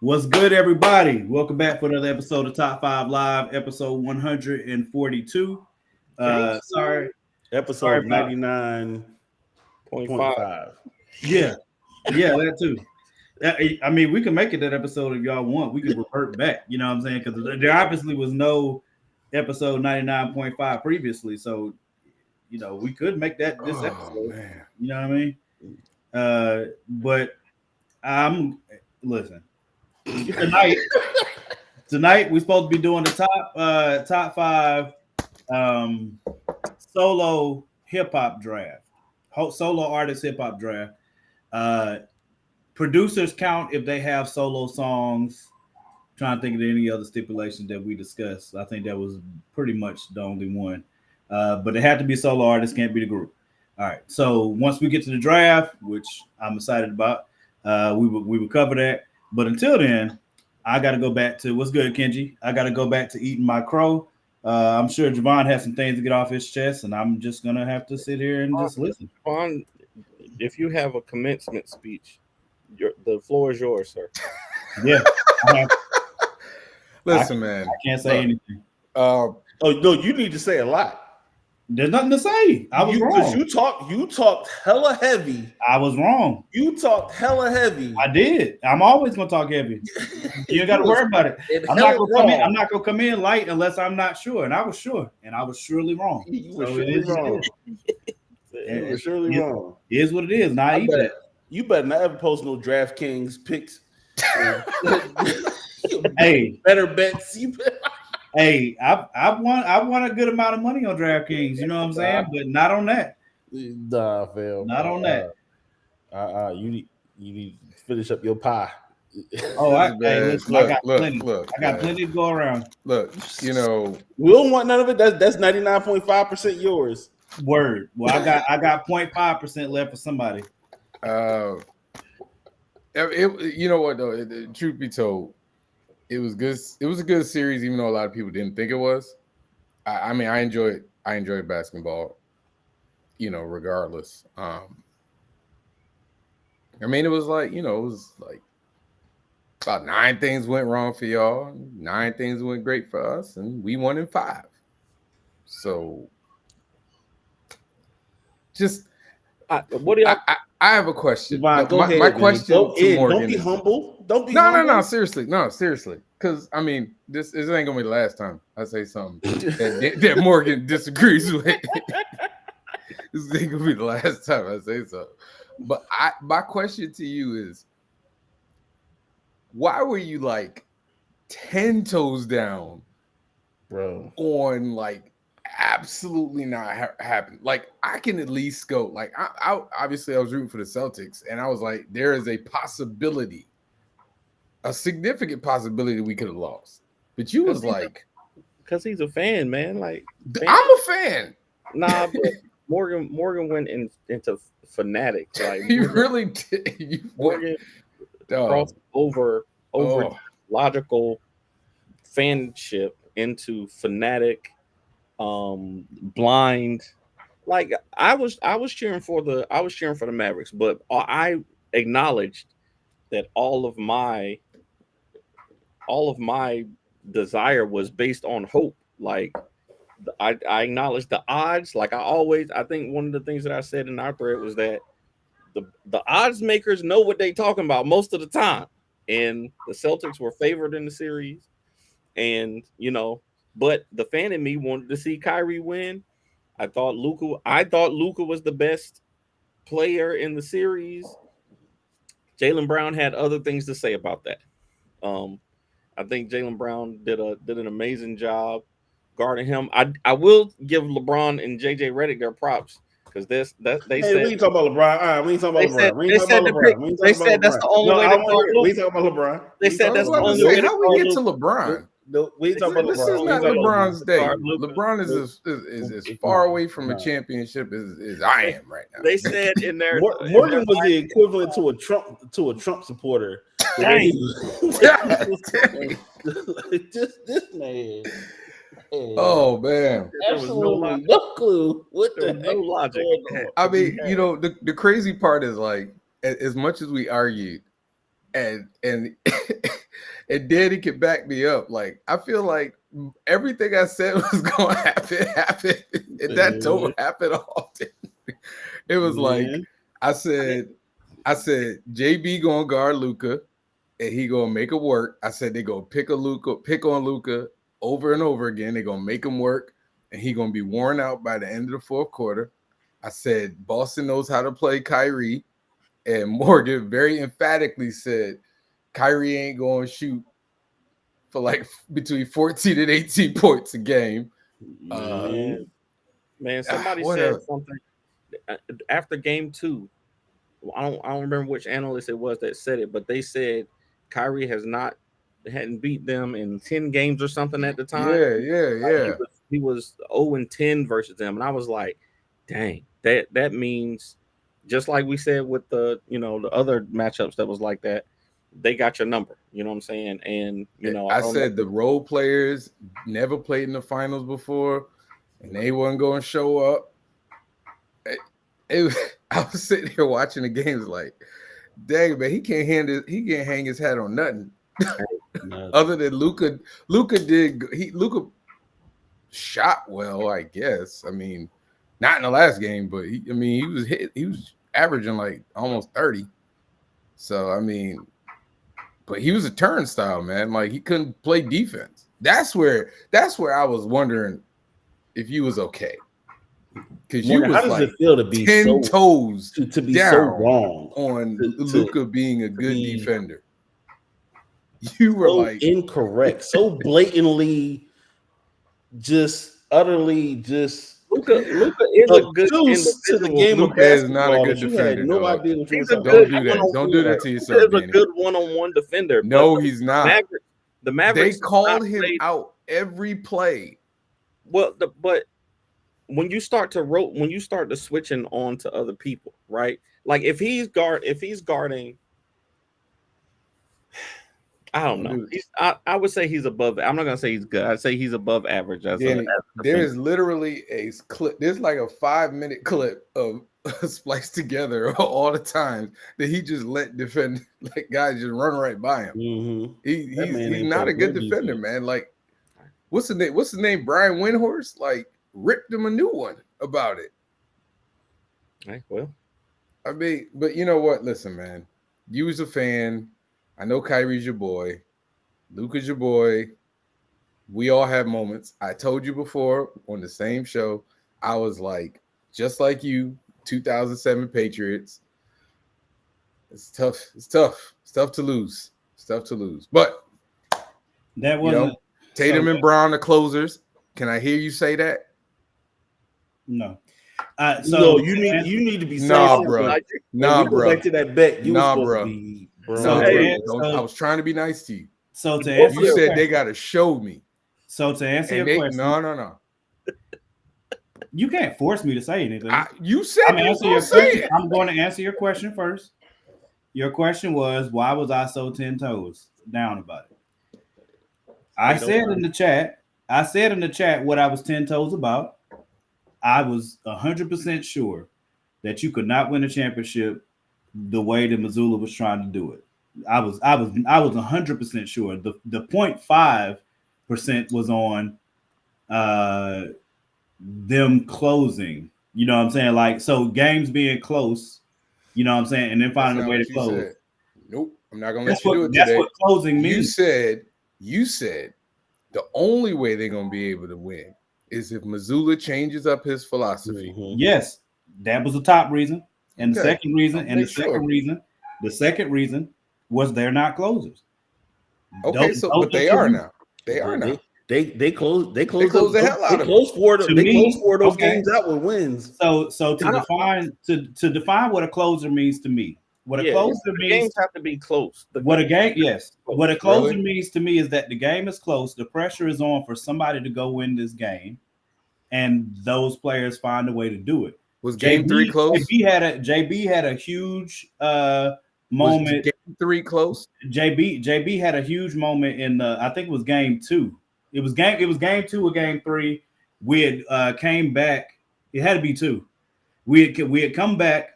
What's good, everybody? Welcome back for another episode of Top 5 Live, episode 142. Sorry Episode about 99.5. yeah, that too. I mean, we can make it that episode if y'all want. We can revert back. You know what I'm saying? Because there obviously was no episode 99.5 previously, so we could make that this episode. Man. You know what I mean? But I'm listen. Tonight we're supposed to be doing the top five solo hip hop draft, solo artist hip hop draft. Producers count if they have solo songs. Trying to think of any other stipulations that we discussed. I think that was pretty much the only one. But it had to be solo artists, can't be the group. All right. So once we get to the draft, which I'm excited about, we will cover that. But until then, I got to go back to what's good, Kenji. I got to go back to eating my crow. I'm sure Javon has some things to get off his chest, and I'm just gonna have to sit here and just listen. Javon, if you have a commencement speech, the floor is yours, sir. Yeah. Listen, man. I can't say anything. Oh no, you need to say a lot. There's nothing to say. I was wrong. You talked hella heavy. I was wrong. You talked hella heavy. I did. I'm always gonna talk heavy. You got to worry about it. I'm not gonna come in light unless I'm not sure. And I was sure, and I was surely wrong. You were surely wrong. You were surely wrong. It is what it is. Now You better not ever post no DraftKings picks. Hey, better bets. Hey, I won a good amount of money on DraftKings. You know what I'm saying? But not on that. Nah, Phil. Not on that. You need to finish up your pie. Oh, I got plenty. I got plenty to go around. Look, we don't want none of it. That's 99.5% yours. Word. Well, I got 0.5% left for somebody. You know what though? Truth be told, it was good. It was a good series, even though a lot of people didn't think it was. I mean, I enjoyed basketball, regardless. I mean, it was like about 9 things went wrong for y'all, 9 things went great for us, and we won in 5. So, just what do y'all? I have a question. Go ahead, my question to Morgan. Don't be humble. Don't be humble. No, seriously. Because I mean, this ain't gonna be the last time I say something that Morgan disagrees with. This ain't gonna be the last time I say something. But my question to you is, why were you like 10 toes down, bro, on like absolutely not happen? Like, I can at least go like I obviously I was rooting for the Celtics, and I was like, there is a possibility, a significant possibility we could have lost. But you was like, because he's a fan, man. Like, I'm a fan. Nah, but Morgan went into fanatics. Like, you really did. Morgan crossed over logical fanship into fanatic, blind. Like, I was cheering for the Mavericks, but I acknowledged that all of my desire was based on hope. Like, I acknowledged the odds. Like, I think one of the things that I said in our thread was that the odds makers know what they talking about most of the time. And the Celtics were favored in the series. And, but the fan in me wanted to see Kyrie win. I thought Luka was the best player in the series. Jaylen Brown had other things to say about that. I think Jaylen Brown did an amazing job guarding him. I will give LeBron and JJ Redick their props, because they said we ain't talking about LeBron. We ain't talking about LeBron. They said that's the only way. We ain't talking about LeBron. They said that's the only way. How we get to LeBron? We ain't talking about LeBron. This is not LeBron's day. LeBron is as far away from a championship as I am right now. They said in their Morgan was the equivalent to a Trump supporter. Just this man. Oh man! Absolutely no clue. What the no logic? I mean, the crazy part is, like, as much as we argued and and Danny can back me up. Like I feel like everything I said was gonna happen, and that don't happen often. It was like I said JB gonna guard Luka, and he gonna make it work. I said they gonna pick on Luka over and over again. They gonna make him work, and he gonna be worn out by the end of the fourth quarter. I said Boston knows how to play Kyrie, and Morgan very emphatically said Kyrie ain't gonna shoot for like between 14 and 18 points a game. Man, somebody said something after game 2. I don't remember which analyst it was that said it, but they said Kyrie hadn't beat them in 10 games or something at the time. Yeah. He was 0-10 versus them, and I was like, dang, that means just like we said with the other matchups that was like that, they got your number. You know what I'm saying? And I said the role players never played in the finals before, and they wasn't going to show up. I was sitting here watching the games like, dang, man, he can't hang his hat on nothing. Other than Luka shot well, I guess. I mean, not in the last game, but he was averaging like almost 30. So I mean, but he was a turnstile, man. Like he couldn't play defense. That's where I was wondering if you was okay. Because you was how does like it feel to be 10 toes to be down so wrong on Luka being a good defender? You were so like incorrect, so blatantly, just utterly, just Luka is a good to the game of Luka is not a basketball good that you defender. had no dog. idea what you were He's a talking Don't good do that. Don't do that to Luka yourself, is a Danny. good one-on-one defender. No, but he's not. The Mavericks. They called him out every play. Well, but when you start to switching on to other people, right? Like if he's guarding, I don't know. I would say he's above. I'm not gonna say he's good. I'd say he's above average. Danny, there's literally a clip. There's like a 5-minute clip of spliced together all the times that he just let guys just run right by him. Mm-hmm. He's not a good defender, man. Like, what's the name? What's the name? Brian Windhorst like ripped him a new one about it. Hey, well, I mean, but you know what? Listen, man. You as a fan, I know Kyrie's your boy, Luka's your boy. We all have moments. I told you before on the same show, I was like, just like you, 2007 Patriots. It's tough. It's tough to lose. But that wasn't Tatum and Brown, the closers. Can I hear you say that? No. So you need to be nah, bro. Nah, bro. Back to that bet. I was trying to be nice to you. So to answer, you said they got to show me. So to answer your question, no. You can't force me to say anything. You said I'm going to answer your question first. Your question was, why was I so 10 toes down about it? I said in the chat what I was 10 toes about. I was 100% sure that you could not win a championship the way that Missoula was trying to do it. I was 100% sure. The 0.5% was on them closing. You know what I'm saying? Like, so games being close, you know what I'm saying, and then finding a way to close. Said. Nope, I'm not gonna let you do it today. That's what closing means. You said the only way they're gonna be able to win is if Missoula changes up his philosophy. Mm-hmm. Yes, that was the top reason. And the second reason was they're not closers. Okay, but they are now. They are now. They close the hell out of them. They close 4 of those games out with wins. So to define what a closer means to me, what a closer means, games have to be close. What a closer means to me is that the game is close. The pressure is on for somebody to go win this game, and those players find a way to do it. Was game 3 close? JB had a huge moment. Was game 3 close? JB had a huge moment in I think it was game 2. It was game 2 or game 3. We had came back. It had to be 2. We had come back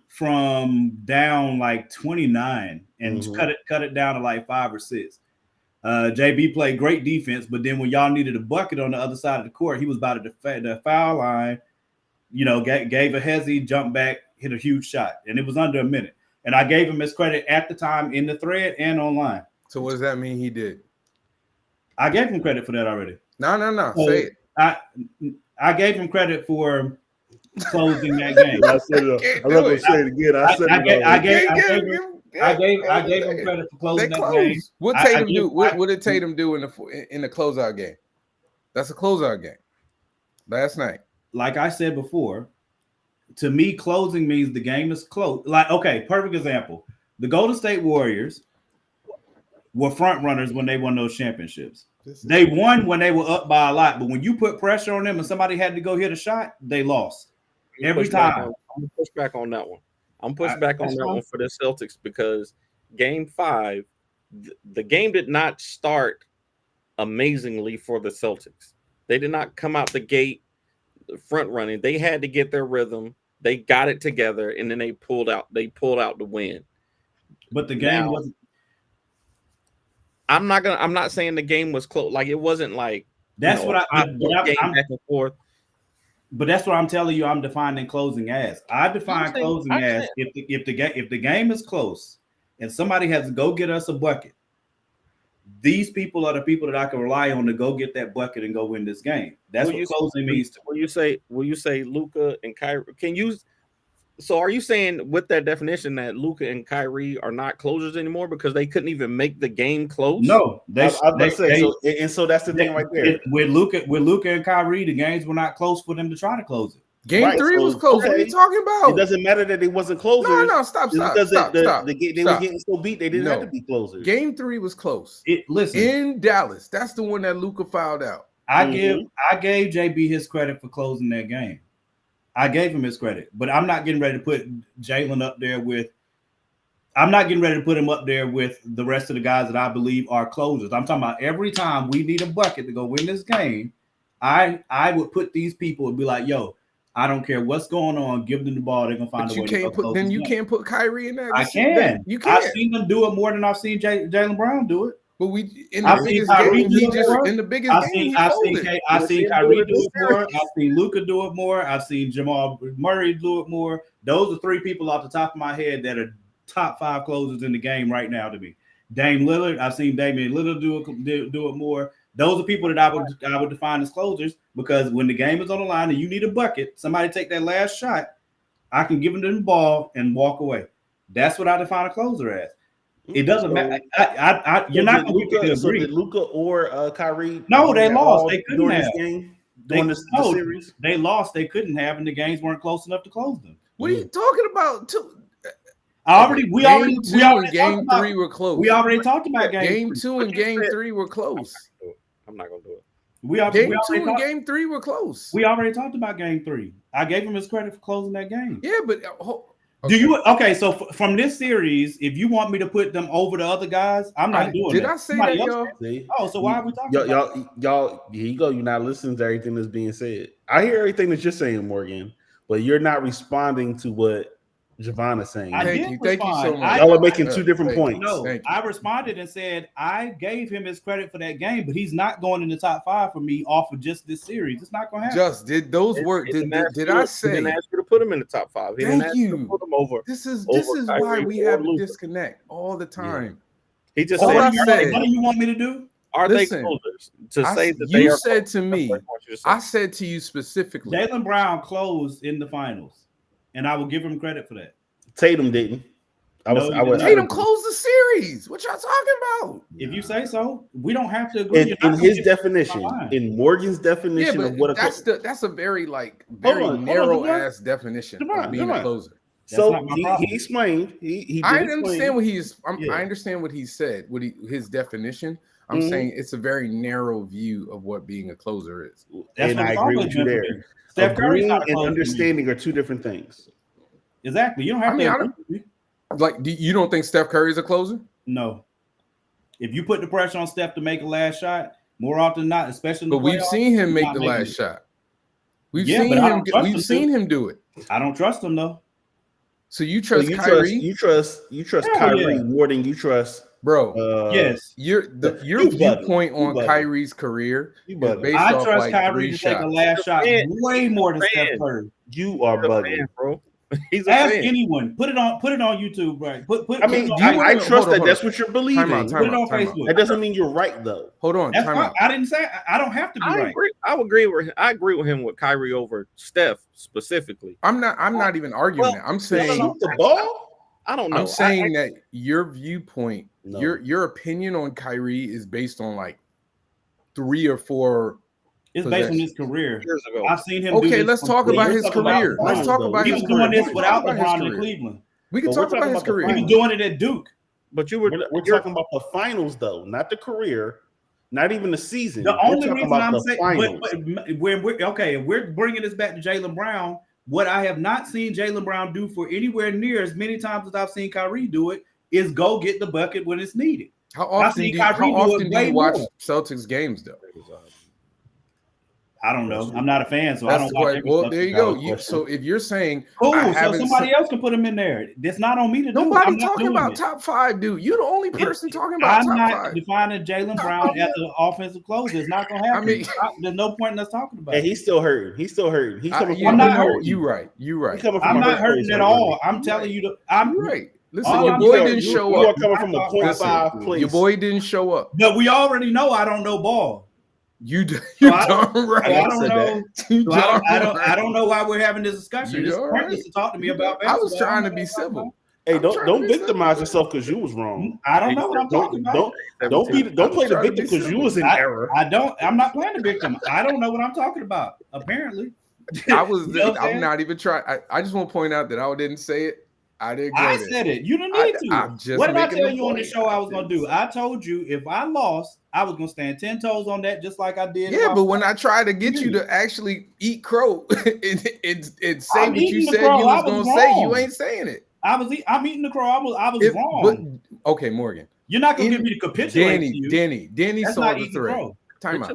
from down like 29 and cut it down to like 5 or 6. JB played great defense, but then when y'all needed a bucket on the other side of the court, he was about to the foul line. Gave a hezzy, jumped back, hit a huge shot, and it was under a minute. And I gave him his credit at the time in the thread and online. So what does that mean he did? I gave him credit for that already. No. So Say it. I gave him credit for closing that game. I said it. I'm not gonna say it again. I gave him credit for closing that game. What Tatum do? What did Tatum do in the closeout game? That's a closeout game. Last night. Like I said before, to me, closing means the game is close. Like, okay, perfect example. The Golden State Warriors were front runners when they won those championships. They won when they were up by a lot, but when you put pressure on them and somebody had to go hit a shot, they lost every time. I'm gonna push back on that one. I'm pushing back on that one for the Celtics because Game 5, the game did not start amazingly for the Celtics. They did not come out the gate front running. They had to get their rhythm. They got it together, and then they pulled out the win. But the game wasn't. I'm not saying the game was close. Like it wasn't like that's what I'm back and forth. But that's what I'm telling you. I'm defining closing as. I define closing as if the game is close and somebody has to go get us a bucket. These people are the people that I can rely on to go get that bucket and go win this game. That's what closing means. Will you say Luka and Kyrie? So are you saying with that definition that Luka and Kyrie are not closers anymore because they couldn't even make the game close? No, so that's the thing right there. With Luka and Kyrie, the games were not close for them to try to close it. Game 3 was close. Okay. What are you talking about? It doesn't matter that it wasn't closers. No, stop. They were getting so beat they didn't have to be closers. Game 3 was close. Listen, in Dallas, that's the one that Luka fouled out. I gave JB his credit for closing that game. I gave him his credit, but I'm not getting ready to put Jalen up there with. I'm not getting ready to put him up there with the rest of the guys that I believe are closers. I'm talking about every time we need a bucket to go win this game, I would put these people and be like, yo, I don't care what's going on. Give them the ball. They're gonna find a way. You can't put Kyrie in that. I can. You can. I've seen them do it more than I've seen Jaylen Brown do it. But I've seen Kyrie do it more. I've seen Luka do it more. I've seen Jamal Murray do it more. Those are 3 people off the top of my head that are top 5 closers in the game right now to me. Dame Lillard. I've seen Damian Lillard do it more. Those are people that I would define as closers because when the game is on the line and you need a bucket, somebody take that last shot, I can give them the ball and walk away. That's what I define a closer as. It doesn't matter. You're not going to agree. Did Luka or Kyrie? No, they lost. They couldn't have. The series? They lost. They couldn't have, and the games weren't close enough to close them. What are you talking about? Game 3 were close. We already talked about game 2 and game 3 were close. I'm not gonna do it. Game 2 and game 3 were close. We already talked about game 3. I gave him his credit for closing that game. Yeah, but do you? Okay, so from this series, if you want me to put them over the other guys, I'm not doing it. Did I say that, y'all? Oh, so why are we talking about y'all? Here you go. You're not listening to everything that's being said. I hear everything that you're saying, Morgan, but you're not responding to what Javon is saying. Thank you so much. Y'all are making 2 different points. No, I responded and said I gave him his credit for that game, but he's not going in the top 5 for me off of just this series. It's not going to happen. Just did those work? Did I say? He didn't ask you to put him in the top 5. He didn't ask you to put him over. This is why we have a disconnect all the time. Yeah. He just said, what do you want me to do? Are they closers? You said to me. I said to you specifically. Jaylen Brown closed in the finals. And I will give him credit for that. Tatum didn't. Tatum closed the series. What y'all talking about? If you say so, we don't have to agree. In his definition, in Morgan's definition of what that's a very narrow ass definition of being a closer. So he explained. I understand what I understand what he said. His definition. I'm saying it's a very narrow view of what being a closer is. And I agree with you there. Steph Curry and understanding are 2 different things. Exactly. You don't have to. You don't think Steph Curry is a closer? No. If you put the pressure on Steph to make a last shot, more often than not, especially in the playoffs, we've seen him make the last shot. We've seen him do it. I don't trust him though. So you trust Kyrie? You trust Hell Kyrie yeah. more than you trust, bro. Yes. Your you viewpoint bugging. You on bugging. Kyrie's career You is bugging. based I off trust like Kyrie 3 to take a shots. last shot fan. way more than Steph fan. Curry. You are He's a bugging. fan, bro. He's a Ask fan. anyone. Put it on YouTube, right? Put I mean, it do you on, wanna I know- trust hold on, that hold that's on. what you're believing. Put it on Facebook. That doesn't mean you're right though. Hold on, That's time fine. out. I didn't say I don't have to be I right. agree. I agree with him with Kyrie over Steph specifically. I'm not even arguing that. I'm saying Shoot the ball. I don't know. I'm saying that your viewpoint, No. your opinion on Kyrie is based on like 3 or 4. It's based on his career. years ago. I've seen him. do Okay, this let's from talk about Cleveland. his Talk about career. Let's LeBron. talk about He his was career. doing We this can without talk about his LeBron in career. Cleveland. We can But talk we're about talking his about the career. He was doing it at Duke. But you were We're talking about the finals though, not the career, not even the season. The We're only talking reason about I'm the saying, finals. but when we're okay, if we're bringing this back to Jaylen Brown, what I have not seen Jaylen Brown do for anywhere near as many times as I've seen Kyrie do it is go get the bucket when it's needed. How often seen do Kyrie do it way you watch more. Celtics games though? I don't know. I'm not a fan, so I That's don't the watch question. every Well, Celtics there you game. go. Valid question. So if you're saying Cool. I So haven't somebody seen- else can put him in there. That's not on me to do. Nobody I'm not talking doing about it. top 5, dude. You're the only person talking about I'm top not 5. defining Jaylen Brown as an offensive closer. It's not going to happen. There's no point in us talking about And it. he's still hurting. He's still hurting. He's coming You from I'm a not hurt hurting. place. You right. You right. He's coming from I'm a not hurt hurting place at right all. now. I'm telling you. I'm You right. Listen, all your I'm boy saying- didn't show You up. are coming from a Listen, 0.5 place. Your boy didn't show up. But we already know I don't know ball. You So darn right. I don't know. You So I darn don't know why we're having this discussion. You It's darn pointless right. to talk to me about I basketball. was trying to I be don't know what I'm civil. Hey, I'm trying don't to be victimize yourself because you was wrong. I don't know what I'm talking about. Don't play the trying to be victim because you was in I- error. I'm not playing the victim. I don't know what I'm talking about. Apparently, I was. You know what I'm I'm saying? not even trying. I just want to point out that I didn't say it. I didn't. I go there. said it. You didn't I- need to. I'm just What did I making tell a you on the point. show I was going to do? I told you if I lost, I was going to stand 10 toes on that, just like I did. Yeah, but when I tried to get you to actually eat crow and say I'm what you eating the said crow. you I was was going to say, you wrong. ain't saying it. I'm eating the crow. I was If- wrong. But okay, Morgan. You're not going to get me to capitulate to you. Danny That's saw not the eating the thread. crow. Time out.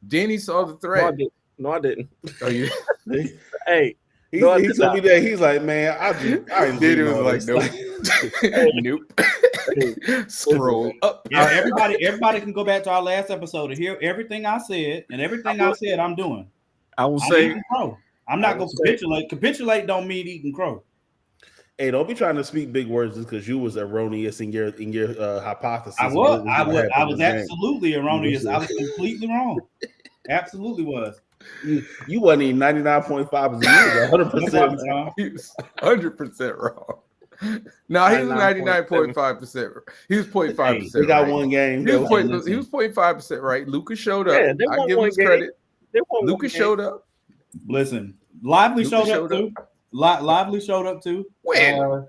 Danny saw the No, I thread. didn't. No, I didn't. Oh, you? Hey, He No, I he did told not. me that he's like, man, I ain't Danny reading was all like, this. nope. Nope. Scroll up. Yeah, everybody can go back to our last episode and hear everything I said, and everything I said I'm doing. I will I'm say eating crow. I'm not I will going to capitulate. Capitulate don't mean eating crow. Hey, don't be trying to speak big words just because you was erroneous in your hypothesis. I of what was. gonna happen I in was this game. absolutely erroneous. I was completely wrong. Absolutely was. You wasn't even 99.5%. You was 100%. wrong. He was 100% wrong. No, he was 99.5%. He was 0.5%. They got right. one game. He that was, was- he was 0.5% right. Lucas showed up. Yeah, they I won give him one his game. credit. they won one Lucas game. showed up. Listen, Lively Lucas showed up too. Lively showed up too. When?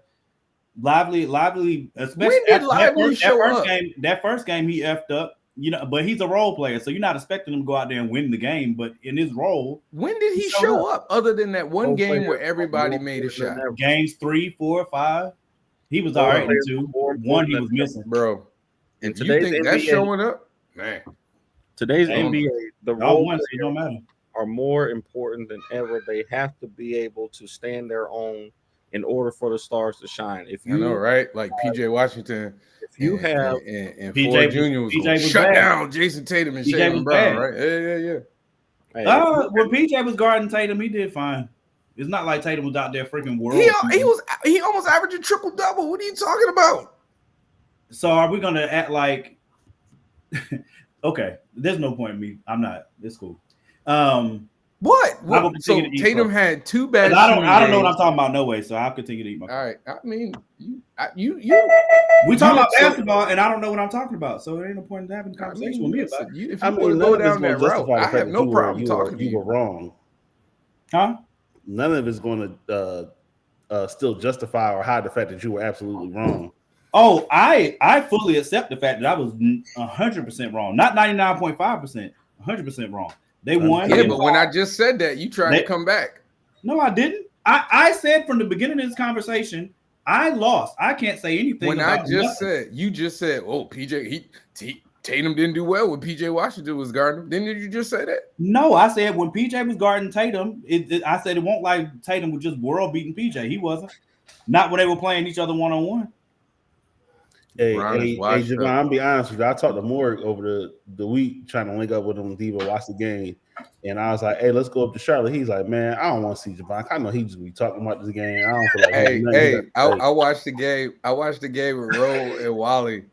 Lively, especially When did Lively show up? That first game he effed up, but he's a role player, so you're not expecting him to go out there and win the game. But in his role, When did he showed show up? Other than that one Role game player where everybody more made a important shot, than ever. games 3, 4, 5, he was Role all right in players 2. more 1 he important was than missing. bro. In If you today's think that's NBA, showing up, man. today's Damn. NBA, the Y'all role won, so players it don't matter. are more important than ever. They have to be able to stand their own in order for the stars to shine. If I know, you right? Like PJ Washington. if you have and PJ Ford was- Jr. was PJ going was shut bad. down Jason Tatum and PJ Jaylen was Brown, bad. right? Yeah. hey, When PJ was guarding Tatum, he did fine. It's not like Tatum was out there freaking world. He almost averaged a triple double. What are you talking about? So are we gonna act like? Okay, there's no point in me. I'm not. It's cool. What? I will So continue to eat Tatum crow. had 2 bad. I don't know shooting what I'm games. talking about. No way. So I'll continue to eat my. All right. I mean, you. We talking about so- basketball, and I don't know what I'm talking about. So there ain't no point in having a conversation with me about it. If you I want mean, to none go of it's down going that to route, justify the I fact have that no problem talking to you were you. wrong. Huh? None of it's going to still justify or hide the fact that you were absolutely wrong. Oh, I fully accept the fact that I was 100% wrong. Not 99.5%. 100% wrong. They won. Yeah, but when I just said that, you tried to come back. No, I didn't. I said from the beginning of this conversation, I lost. I can't say anything. When about I just nothing. said, you just said, "Oh, PJ, Tatum didn't do well when PJ Washington was guarding him." Didn't you just say that? No, I said when PJ was guarding Tatum, I said it won't like Tatum was just world beating PJ. He wasn't. Not when they were playing each other one-on-one. Hey, Bron is hey, washed Javon, up. I'll be honest with you. I talked to Morg over the week trying to link up with him to even watch the game. And I was like, hey, let's go up to Charlotte. He's like, man, I don't want to see Javon. I know he just be talking about this game. I don't feel like Hey, nothing he got to say. I watched the game. I watched the game with Roll and Wally.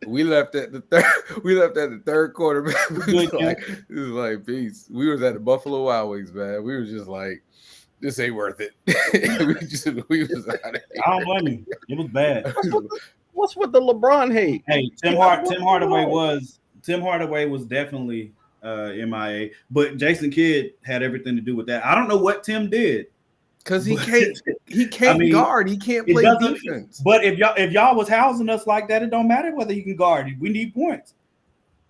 We left at the third. We left at the third quarter. Man. It was like peace. We was at the Buffalo Wild Wings, man. We were just like, this ain't worth it. we was out of here. I don't blame you. It was bad. What's with the LeBron hate? Hey, Tim Hardaway was definitely MIA, but Jason Kidd had everything to do with that. I don't know what Tim did. Because he can't guard. He can't play defense. But if y'all was housing us like that, it don't matter whether you can guard. We need points.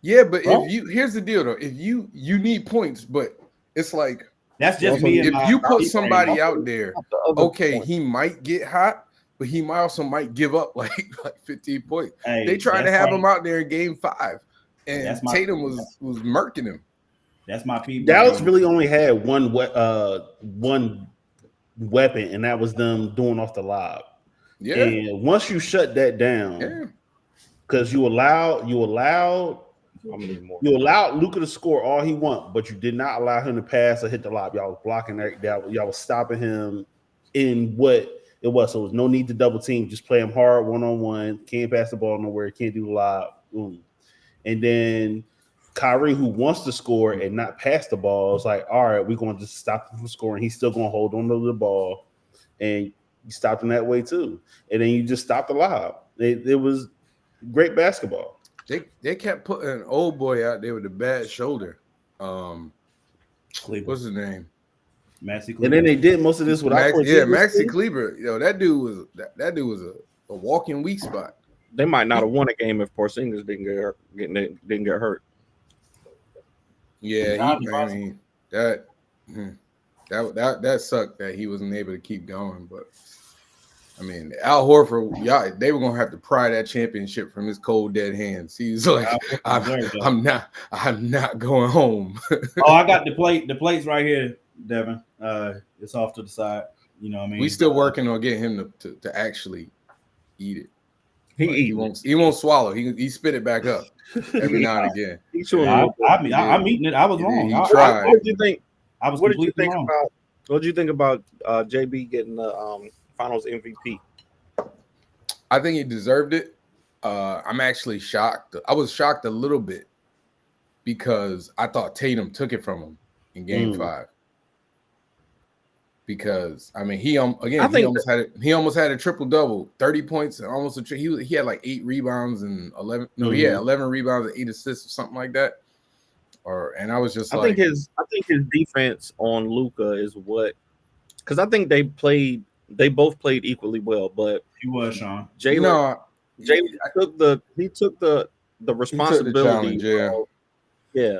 Yeah, but here's the deal though. If you need points, but it's like that's just me. If you put somebody out there, okay, he might get hot, but he might give up like 15 points. Hey, they tried to have him out there in game 5, and Tatum was murking him. That's my people. Dallas really only had one weapon, and that was them doing off the lob. Yeah. And once you shut that down, because you allowed Luka to score all he want, but you did not allow him to pass or hit the lob. Y'all was blocking that. Y'all was stopping him in what it was. So there was no need to double team. Just play him hard one-on-one. Can't pass the ball nowhere. Can't do the lob. Boom. And then Kyrie, who wants to score and not pass the ball, is like, all right, we're going to just stop him from scoring. He's still going to hold on to the ball. And you stopped him that way too. And then you just stopped the lob. It was great basketball. They kept putting an old boy out there with a bad shoulder. What's his name? Maxi Kleber. And then they did most of this without Maxi Kleber. Yo, that dude was a walking weak spot. They might not have won a game if Porzingis didn't get hurt. Yeah, that sucked that he wasn't able to keep going. But I mean, Al Horford, they were gonna have to pry that championship from his cold dead hands. He's like, I'm not going home. Oh, I got the plate. The plate's right here, Devin. It's off to the side. You know what I mean? We still working on getting him to actually eat it. He won't swallow. He spit it back up every now and again. I'm eating it. I was wrong. He tried. What did you think? What did you think about JB getting the Finals MVP? I think he deserved it. I'm actually shocked. I was shocked a little bit because I thought Tatum took it from him in Game 5. Because I mean, he almost had a triple double, 30 points and almost he had like 8 rebounds and 11. No, he had 11 rebounds and 8 assists or something like that. And I was just I think his defense on Luka is because I think they both played equally well, but he was Sean. Jalen took the responsibility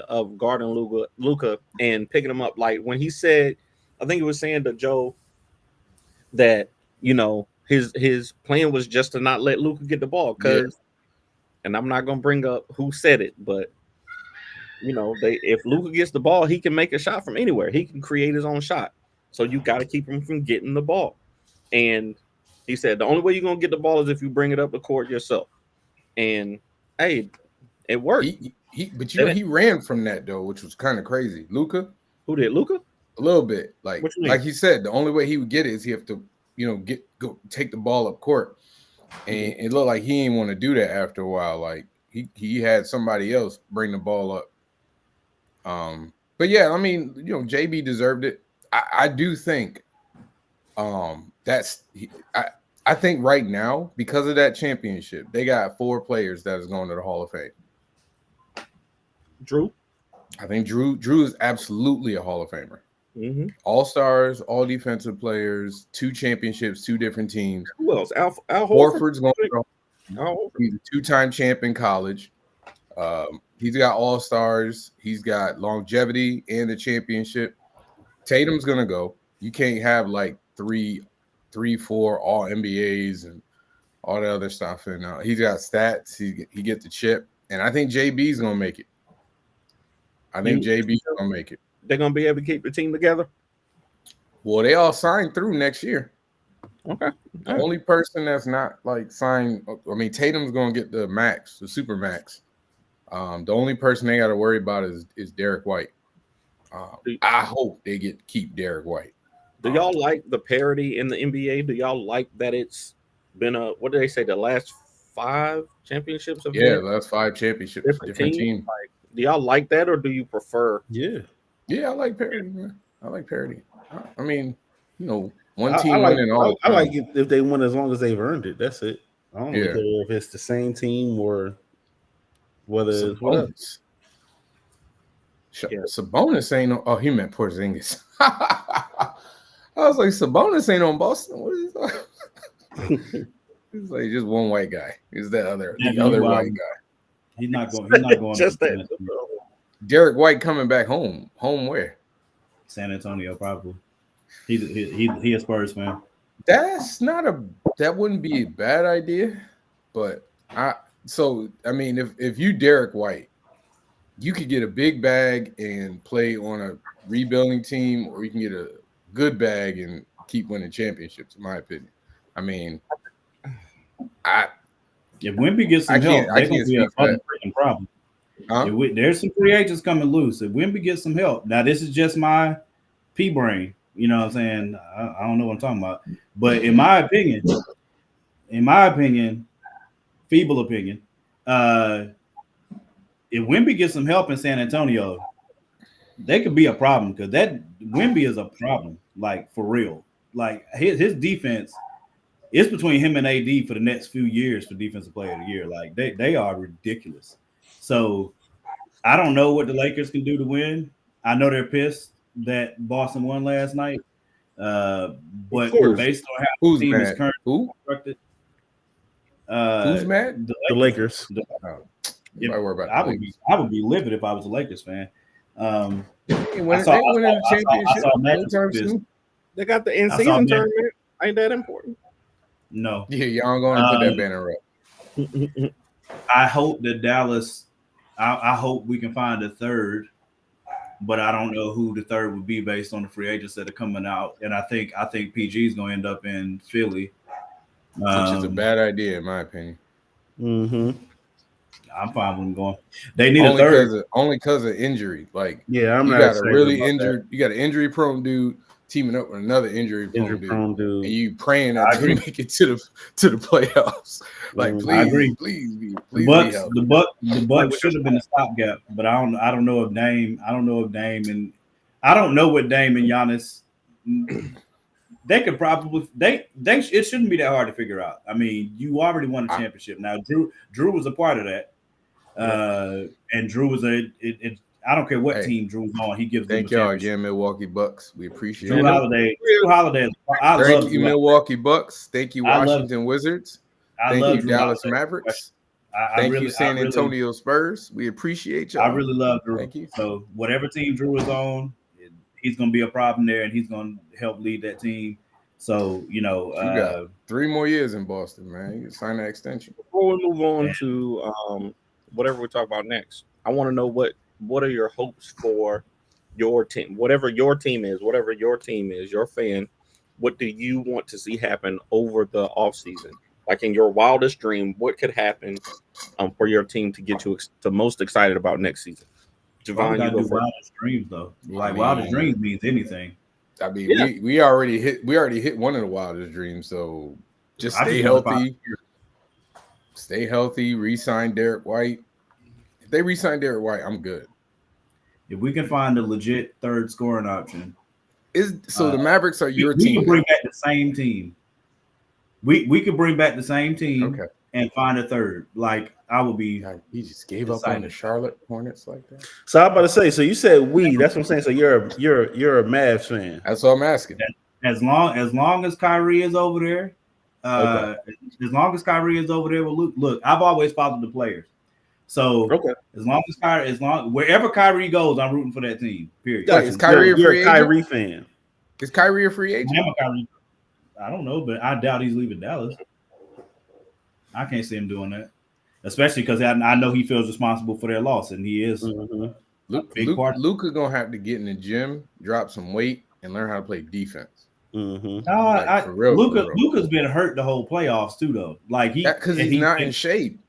of guarding Luka and picking him up. Like when he said, I think he was saying to Joe that, his plan was just to not let Luka get the ball and I'm not going to bring up who said it, but if Luka gets the ball, he can make a shot from anywhere. He can create his own shot. So you got to keep him from getting the ball. And he said, the only way you're going to get the ball is if you bring it up the court yourself. And hey, it worked. He ran from that though, which was kind of crazy. Luka? Who did? Luka? A little bit, like he said, the only way he would get it is he have to, go take the ball up court, and it looked like he didn't want to do that after a while. Like he had somebody else bring the ball up. But yeah, I mean, JB deserved it. I do think, I think right now because of that championship, they got 4 players that is going to the Hall of Fame. Drew, I think Drew is absolutely a Hall of Famer. Mm-hmm. All-stars, all defensive players, 2 championships, 2 different teams. Who else? Al Horford's going to go. He's a 2-time champ in college. He's got all-stars. He's got longevity and the championship. Tatum's going to go. You can't have like 3, 4 all NBAs and all that other stuff. And he's got stats. He gets the chip. And I think JB's going to make it. They're going to be able to keep the team together? Well, they all signed through next year. Okay. The only person that's not like signed, I mean, Tatum's going to get the max, the super max. The only person they got to worry about is Derek White. I hope they keep Derek White. Do y'all like the parity in the NBA? Do y'all like that it's been what do they say? The last 5 championships have Yeah, been that's 5 championships, different teams. team. Like, do y'all like that, or do you prefer? Yeah. Yeah, I like parity, man. I like parity. I mean, you know, one I team like winning all. I like it if they win as long as they've earned it. That's it. I don't really Yeah. care if it's the same team or whether it's whatever. Sabonis. Yeah. Sabonis ain't on. Oh, he meant Porzingis. I was like, Sabonis ain't on Boston. What is that? He's like just one white guy. Is that the other white guy? He's not going. He's not going. Just that. Derek White coming back home. Home where? San Antonio, probably. He a Spurs fan. That wouldn't be a bad idea, but I mean if you Derek White, you could get a big bag and play on a rebuilding team, or you can get a good bag and keep winning championships, in my opinion. I mean, if Wemby gets some help, they're going to be a fucking freaking problem. Huh? There's some free agents coming loose. If Wemby gets some help, now this is just my pea brain. You know what I'm saying? I don't know what I'm talking about. But in my opinion, feeble opinion, if Wemby gets some help in San Antonio, they could be a problem, because that Wemby is a problem, like for real. Like his defense, it's between him and AD for the next few years for defensive player of the year. Like they are ridiculous. So I don't know what the Lakers can do to win. I know they're pissed that Boston won last night. But based on how the team is currently constructed, who's mad? The Lakers. I would be livid if I was a Lakers fan. They got the in-season tournament. Ain't that important? No. Yeah, y'all going to put that banner up. I hope that Dallas. I hope we can find a third, but I don't know who the third would be based on the free agents that are coming out. And I think PG is going to end up in Philly, which is a bad idea in my opinion. Mm-hmm. I'm fine with them going. They need a third only because of injury. Like, yeah, you got a really injured. You got an injury prone dude teaming up with another injury prone dude, and you praying that they make it to the playoffs. Like, please, I agree. Please be the Bucks should have been a stopgap, but I don't know if Dame. I don't know what Dame and Giannis. They could probably it shouldn't be that hard to figure out. I mean, you already won a championship. Now Drew was a part of that. And Drew was I don't care what team Drew's on, he gives them a championship. Thank y'all again, Milwaukee Bucks. We appreciate it. Drew Holiday. Thank you, Milwaukee Bucks. Thank you, Washington Wizards. Thank you, Dallas Mavericks. Thank you, San Antonio Spurs. We appreciate y'all. I really love Drew. Thank you. So whatever team Drew is on, he's going to be a problem there, and he's going to help lead that team. So, you got 3 more years in Boston, man. You can sign that extension. Before we move on to whatever we talk about next, I want to know what are your hopes for your team? Whatever your team is, your fan, what do you want to see happen over the offseason? Like in your wildest dream, what could happen for your team to get you the most excited about next season? Javon, you go first. Wildest dreams, though. Wildest dreams means anything. I mean, we already hit one of the wildest dreams. So just stay healthy. Stay healthy. Re-sign Derek White. If they re-sign Derek White, I'm good. If we can find a legit third scoring option, the Mavericks are your team. We can bring back the same team. We could bring back the same team and find a third. Like, I would be. He just gave up on the Charlotte Hornets like that. So I'm about to say. So you said we. That's what I'm saying. So you're a Mavs fan. That's what I'm asking. As long as Kyrie is over there, as long as Kyrie is over there with Luke. Look, I've always followed the players. So wherever Kyrie goes, I'm rooting for that team. Period. Is Kyrie a free agent? Kyrie fan? Is Kyrie a free agent? I don't know, but I doubt he's leaving Dallas. I can't see him doing that, especially because I know he feels responsible for their loss, and he is. Mm-hmm. Luka gonna have to get in the gym, drop some weight, and learn how to play defense. Mm-hmm. Like, for real, Luka's been hurt the whole playoffs too, though. Like because he's not in shape.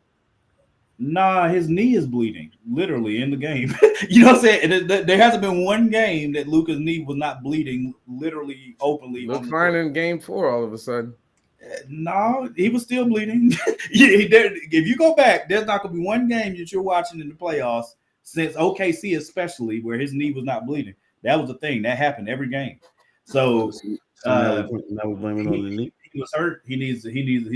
Nah, his knee is bleeding, literally in the game. You know what I'm saying? There hasn't been one game that Luka's knee was not bleeding, literally openly. Look fine in game 4 all of a sudden. No, he was still bleeding. If you go back, there's not going to be one game that you're watching in the playoffs since OKC, especially where his knee was not bleeding. That was the thing that happened every game. So now we're blaming on the knee. He was hurt. He's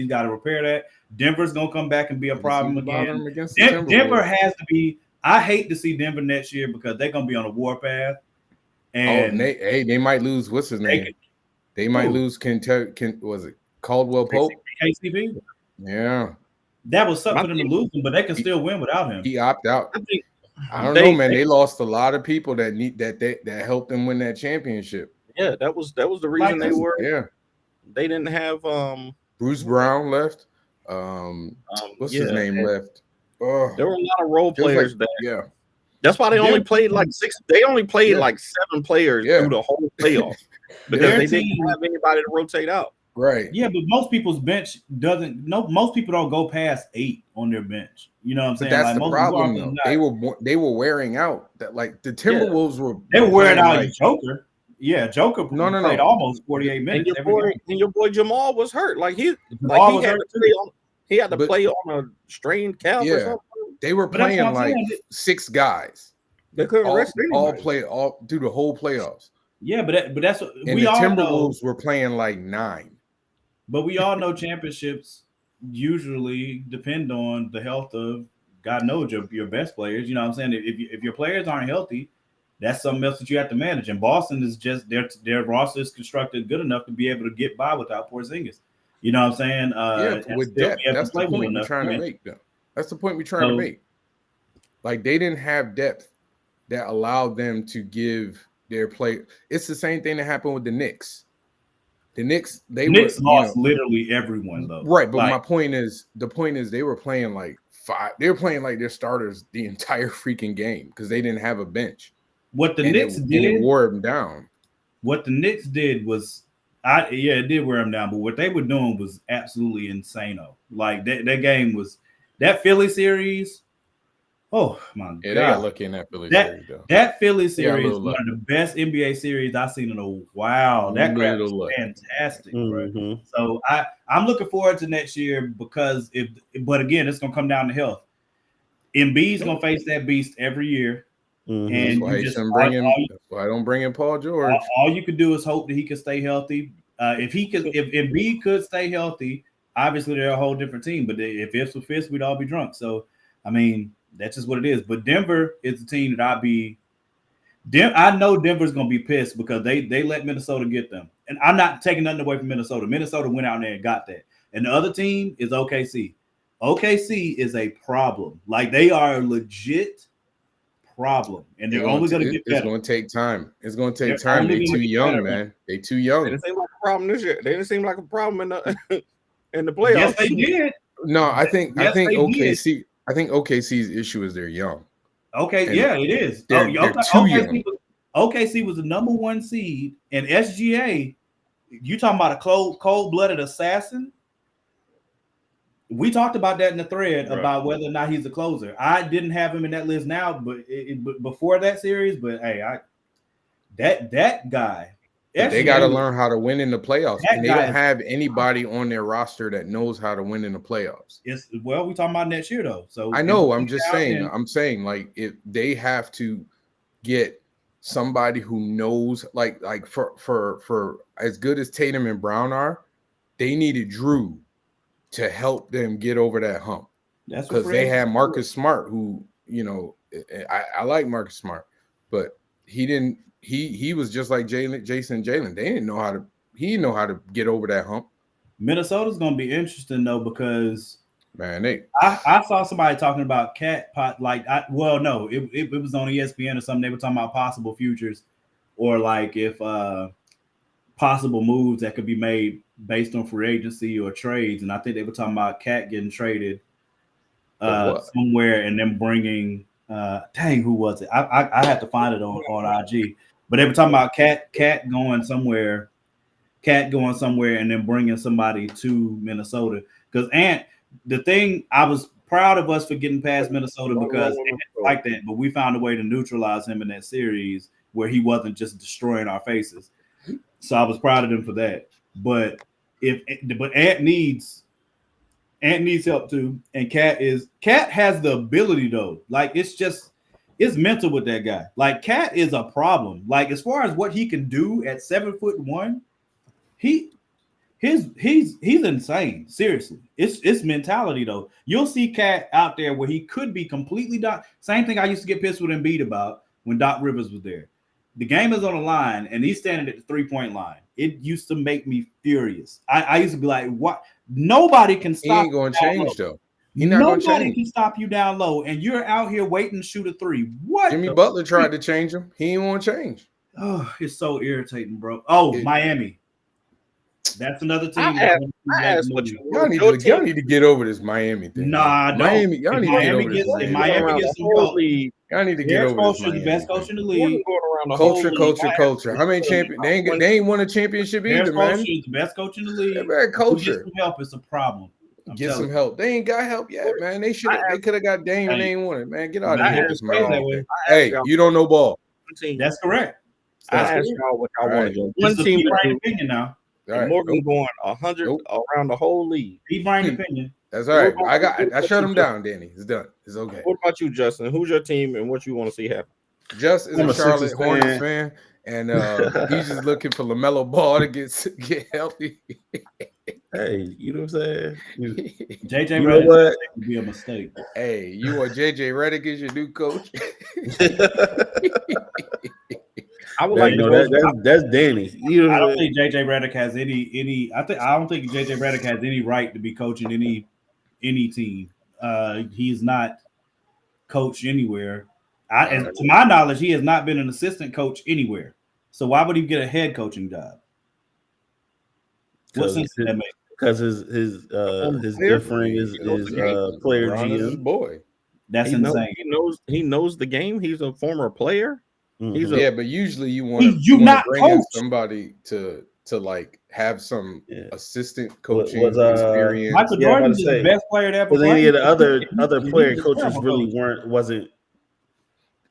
got to repair that. Denver's gonna come back and be a problem again. Denver has to be. I hate to see Denver next year because they're gonna be on a warpath. And they might lose. What's his name? They might lose. Was it Caldwell Pope? KCP. Yeah, that was something for them to lose him, but they can still win without him. He opted out. I don't know, man. They lost a lot of people that helped them win that championship. Yeah, that was the reason they were. Yeah, they didn't have Bruce Brown left. What's his name left? Oh, there were a lot of role players that. Yeah, that's why they only played like 6. They only played like 7 players through the whole playoff because they didn't have anybody to rotate out. Right. Yeah, but most people's bench doesn't. No, most people don't go past 8 on their bench. You know what I'm saying? But that's the problem, though. They were wearing out. That like the Timberwolves were. They were wearing out Joker. Yeah, Joker played almost 48 minutes. And your boy Jamal was hurt. Like he had to play on a strained calf or something. They were playing like 6 guys. They couldn't rest all through the whole playoffs. Yeah, but that's what we all know. Timberwolves were playing like 9. But we all know championships usually depend on the health of God knows your best players. You know what I'm saying? If your players aren't healthy, that's something else that you have to manage. And Boston is just their roster is constructed good enough to be able to get by without Porzingis. You know what I'm saying? With depth. That's the point we're trying to make. Though. That's the point we're trying to make. Like they didn't have depth that allowed them to give their play. It's the same thing that happened with the Knicks. The Knicks lost literally everyone though. Right, but my point is they were playing like 5. They were playing like their starters the entire freaking game because they didn't have a bench. What the Knicks did, it wore them down. What the Knicks did was, it did wear them down. But what they were doing was absolutely insane-o. Like that game was that Philly series. Oh my god! They got lucky in that Philly series. Though. That Philly series is one of the best NBA series I've seen in a while. That crap was fantastic, bro. So I'm looking forward to next year because but again, it's gonna come down to health. Embiid's gonna face that beast every year. And that's why I don't bring in Paul George. All you could do is hope that he can stay healthy. If Embiid could stay healthy, obviously they're a whole different team. But if it's with Fist, we'd all be drunk. So I mean, that's just what it is. But Denver is the team that I know Denver's gonna be pissed because they let Minnesota get them. And I'm not taking nothing away from Minnesota. Minnesota went out there and got that. And the other team is OKC. OKC is a problem. Like they are a legit problem, and they're only going to get better. It's going to take time. It's going to take time. They're too young, man. They're too young. It didn't seem like a problem this year. They didn't seem like a problem in the playoffs. Yes, they did. No, I think OKC. I think OKC's issue is they're young. Okay, and it is. They're too young. OKC was the number 1 seed, and SGA. You talking about a cold-blooded assassin? We talked about that in the thread about whether or not he's a closer. I didn't have him in that list now, but before that series. But hey, that guy. They got to learn how to win in the playoffs, and they don't have anybody on their roster that knows how to win in the playoffs. We talking about next year though. So I know. I'm just saying. I'm saying like if they have to get somebody who knows, like for as good as Tatum and Brown are, they needed Drew to help them get over that hump. That's because they had Marcus Smart, who, I like Marcus Smart, but he didn't. He was just like Jason Jalen. They didn't know how to. He didn't know how to get over that hump. Minnesota's going to be interesting though because man, I saw somebody talking about cat pot. Like, it was on ESPN or something. They were talking about possible futures, or like if possible moves that could be made based on free agency or trades. And I think they were talking about Cat getting traded somewhere and then bringing who was it? I had to find it on IG. But they were talking about Cat going somewhere Cat going somewhere and then bringing somebody to Minnesota. Because the thing I was proud of us for getting past Minnesota because Ant like that, but we found a way to neutralize him in that series where he wasn't just destroying our faces. So I was proud of them for that. But Ant needs help too, and Cat has the ability though. Like it's mental with that guy. Like Cat is a problem. Like as far as what he can do at 7'1", he's insane. Seriously, it's mentality though. You'll see Cat out there where he could be completely done. Same thing I used to get pissed with Embiid about when Doc Rivers was there. The game is on the line and he's standing at the 3-point line. It used to make me furious. I used to be like, what? Nobody can stop. He ain't going to change though. Nobody can stop you down low, and you're out here waiting to shoot a three. What? Jimmy Butler tried to change him. He ain't want to change. Oh, it's so irritating, bro. Oh, Miami. That's another team. Y'all need to get over this Miami thing. Nah, Miami. Y'all need to get over this. Miami gets some help. Y'all need to get over this. The best coach in the league. Culture. How many champions? They ain't won a championship either, man. The best coach in the league. Man, culture. Some help is a problem. Get some help. They ain't got help yet, man. They could have got Dame and they ain't won it, man. Get out of here. Hey, you don't know ball. That's correct. I asked y'all what y'all want to do. One team opinion now. Right. Morgan going 100 around the whole league. Be my opinion. That's all right. I shut him down, Danny. It's done. It's okay. What about you, Justin? Who's your team and what you want to see happen? Just is a Charlotte Hornets fan, and he's just looking for LaMelo Ball to get healthy. Hey, you know what I'm saying? JJ Redick would be a mistake. Hey, you want JJ Redick as your new coach? I would like that's Danny. I don't think JJ Redick has any. I don't think JJ Redick has any right to be coaching any team. He's not coached anywhere. And to my knowledge, he has not been an assistant coach anywhere. So why would he get a head coaching job? What sense does that make? Because his differing is player GM boy. That's insane. He knows the game. He's a former player. Mm-hmm. But usually you want to bring in somebody to like have some assistant coaching experience. Michael Jordan is the best player to ever play. Any of the other player coaches really wasn't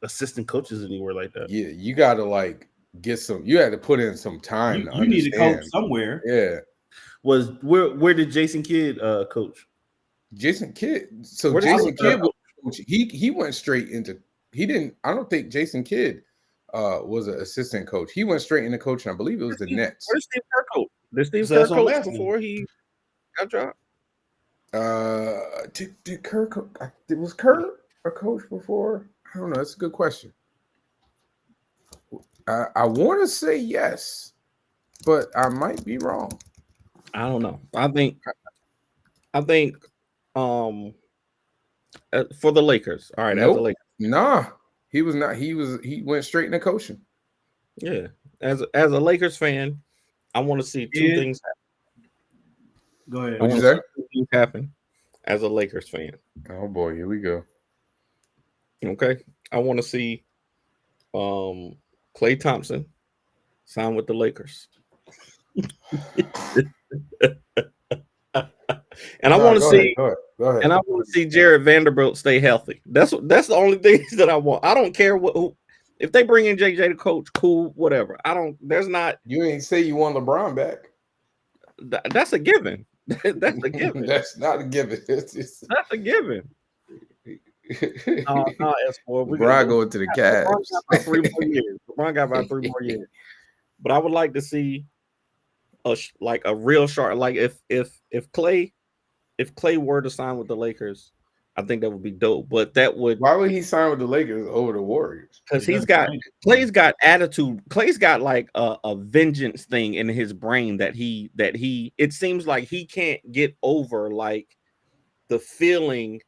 assistant coaches anywhere like that. Yeah, you got to like get some. You had to put in some time. You need to coach somewhere. Yeah. Was where did Jason Kidd coach? Jason Kidd. So Jason Kidd was coach. He went straight into. He didn't. I don't think Jason Kidd was an assistant coach. He went straight into coaching. I believe it was the Nets. Where's Steve Kerr coach? Did Steve Kerr coach before he got dropped? Did Kerr coach? Was Kerr a coach before? I don't know. That's a good question. I want to say yes, but I might be wrong. I don't know. I think for the Lakers. All right, nope. As the Lakers. Nah, he was not. He went straight into coaching. Yeah. As a Lakers fan, I want to see two things happen. Go ahead. What'd you say? Two things happen as a Lakers fan. Oh boy, here we go. Okay. I want to see Klay Thompson sign with the Lakers. And I want to see go ahead. And I want to see Jared Vanderbilt stay healthy. That's the only things that I want. I don't care who if they bring in JJ to coach, cool, whatever. You ain't say you want LeBron back. That's a given. That's a given. That's not a given. That's a given. LeBron going to the Cavs. LeBron got about 3 more years. But I would like to see a real sharp. Like if Klay were to sign with the Lakers, I think that would be dope. But that would. Why would he sign with the Lakers over the Warriors? Because Klay's got attitude. Klay's got like a vengeance thing in his brain that he. It seems like he can't get over like the feeling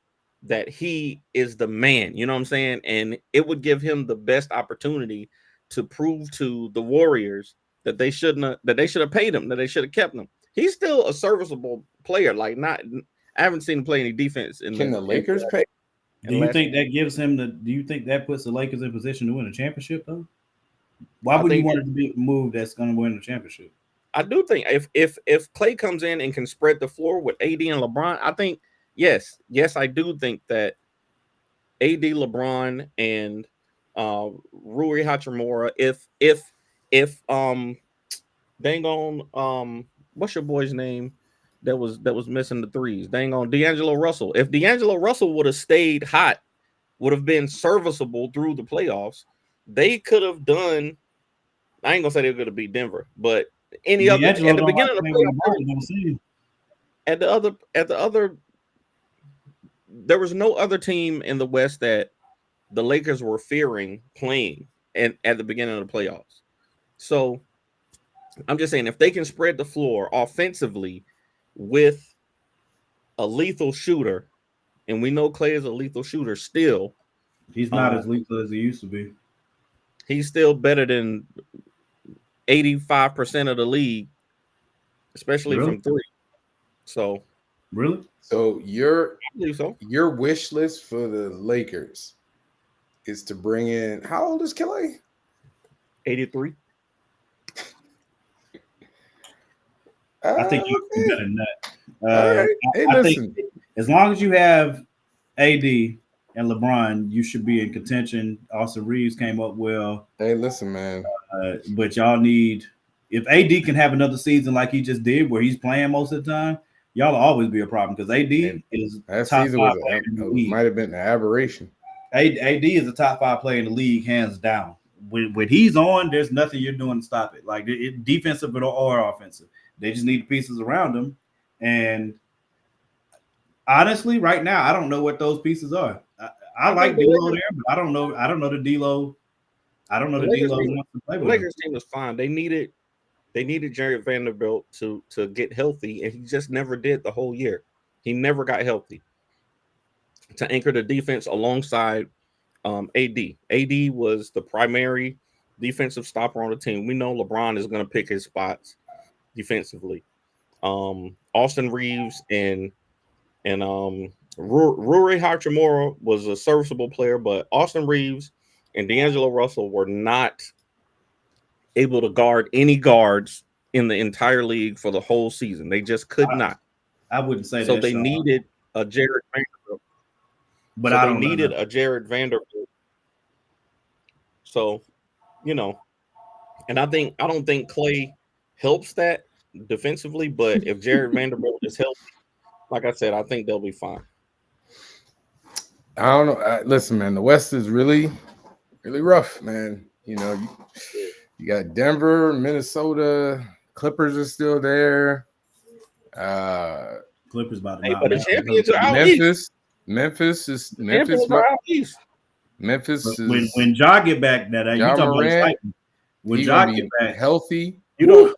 that he is the man. You know what I'm saying? And it would give him the best opportunity to prove to the Warriors that they should have paid him, that they should have kept him. He's still a serviceable player. Like I haven't seen him play any defense. Can the Lakers pay? Do you think that gives him do you think that puts the Lakers in position to win a championship though? Why would you want it to be a move that's going to win the championship? I do think if Clay comes in and can spread the floor with AD and LeBron, I think yes, I do think that AD, LeBron, and Rui Hachimura, if dang on what's your boy's name that was missing the threes? Dang on D'Angelo Russell. If D'Angelo Russell would have stayed hot, would have been serviceable through the playoffs, they could have done. I ain't gonna say they could have beat Denver, but any other at D'Angelo the don't like beginning of the playing with playoffs, LeBron. Don't see him. at the other, there was no other team in the West that the Lakers were fearing playing and at the beginning of the playoffs. So I'm just saying, if they can spread the floor offensively with a lethal shooter, and we know Clay is a lethal shooter still, He's not as lethal as he used to be. he's still better than 85% of the league, especially Really? from three. So Really? So I believe so. your wish list for the Lakers is to bring in, how old is Clay? 83. I think you can do better than that. All right. Hey, I listen. think as long as you have AD and LeBron, you should be in contention. Austin Reeves came up well, Hey, listen, man. but y'all need, if AD can have another season like he just did, where he's playing most of the time, y'all will always be a problem because AD is That top season five was player in the league. might have been an aberration. AD is a top 5 player in the league, hands down. When he's on, there's nothing you're doing to stop it. Like defensive or offensive, they just need the pieces around him. And honestly, right now, I don't know what those pieces are. I like D'Lo there, but I don't know the D'Lo. I don't know the D'Lo wants to play The with Lakers team was fine. They needed Jared Vanderbilt to get healthy, and he just never did the whole year. He never got healthy to anchor the defense alongside AD. AD was the primary defensive stopper on the team. We know LeBron is going to pick his spots defensively. Austin Reeves and Rui Hachimura was a serviceable player, but Austin Reeves and D'Angelo Russell were not able to guard any guards in the entire league for the whole season. They just could not. I wouldn't say so that. They needed a Jared Vanderbilt. But so I they don't needed know. a Jared Vanderbilt. So, and I don't think Clay helps that defensively, but if Jared Vanderbilt is healthy, like I said, I think they'll be fine. I don't know. Listen, man, the West is really, really rough, man. You got Denver, Minnesota, Clippers are still there. Clippers about to Hey, but the knock champions are out east. Memphis is Champions are out east. Memphis But is when Ja get back, you talking Morant, about when Ja get back healthy. You don't,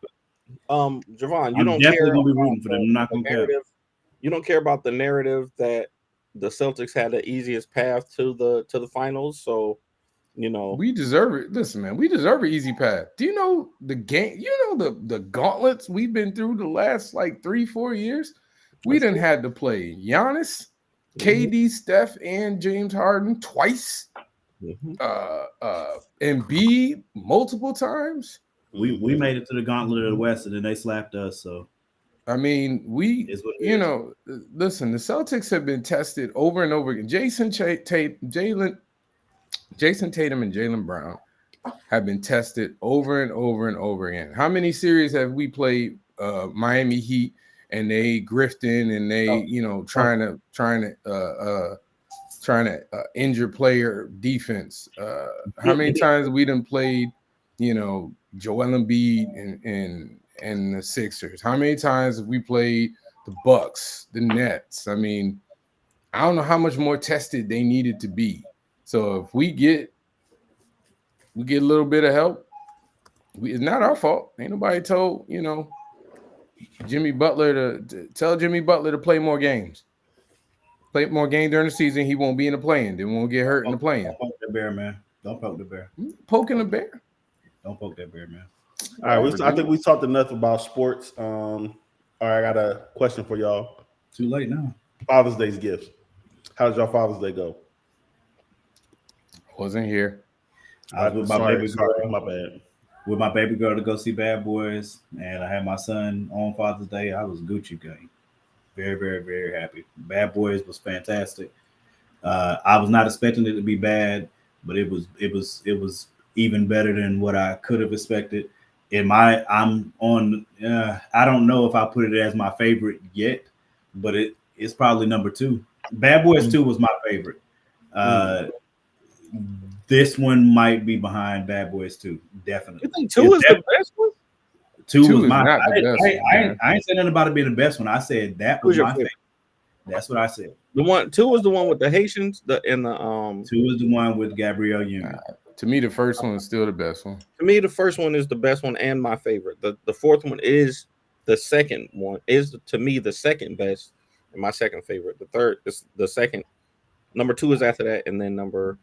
Javon. You I'm don't definitely care gonna be about rooting for them. I'm not the gonna care. narrative. You don't care about the narrative that the Celtics had the easiest path to the finals. So, we deserve it. Listen, man, we deserve an easy path. Do you know the game? You know the gauntlets we've been through the last like 3-4 years. We didn't had to play Giannis, KD, Steph, and James Harden twice. Embiid multiple times. We made it to the gauntlet of the West, and then they slapped us. So I mean, listen, the Celtics have been tested over and over again. Jason Tatum and Jaylen Brown have been tested over and over and over again. How many series have we played Miami Heat and they grifting and they, trying to injure player defense? How many times we done played, Joel Embiid and the Sixers? How many times have we played the Bucks, the Nets? I mean, I don't know how much more tested they needed to be. So if we get a little bit of help, it's not our fault. Ain't nobody told, Jimmy Butler to tell Jimmy Butler to play more games. Play more games during the season. He won't be in the playing. They won't get hurt in the playing. Don't poke the bear, man. Don't poke the bear. Poking the bear. Don't poke that bear, man. All right, I think we talked enough about sports. All right, I got a question for y'all. Too late now. Father's Day's gifts. How did y'all Father's Day go? Wasn't here. I was with my baby girl. My bad. with my baby girl to go see Bad Boys, and I had my son on Father's Day. I was Gucci gang. Very, very, very happy. Bad Boys was fantastic. I was not expecting it to be bad, but it was even better than what I could have expected. I'm on. I don't know if I put it as my favorite yet, but it's probably number two. Bad Boys 2 was my favorite. This one might be behind Bad Boys 2, definitely. You think 2 is the best one? Two Two was is my. not the best one, man. I ain't saying nothing about it being the best one. I said that Who's was your my favorite? favorite. That's what I said. The one 2 was the one with the Haitians, Two is the one with Gabrielle Union. To me, the first one is still the best one. To me, the first one is the best one and my favorite. The fourth one is the second one, is to me the second best and my second favorite. The third is the second. Number 2 is after that, and then number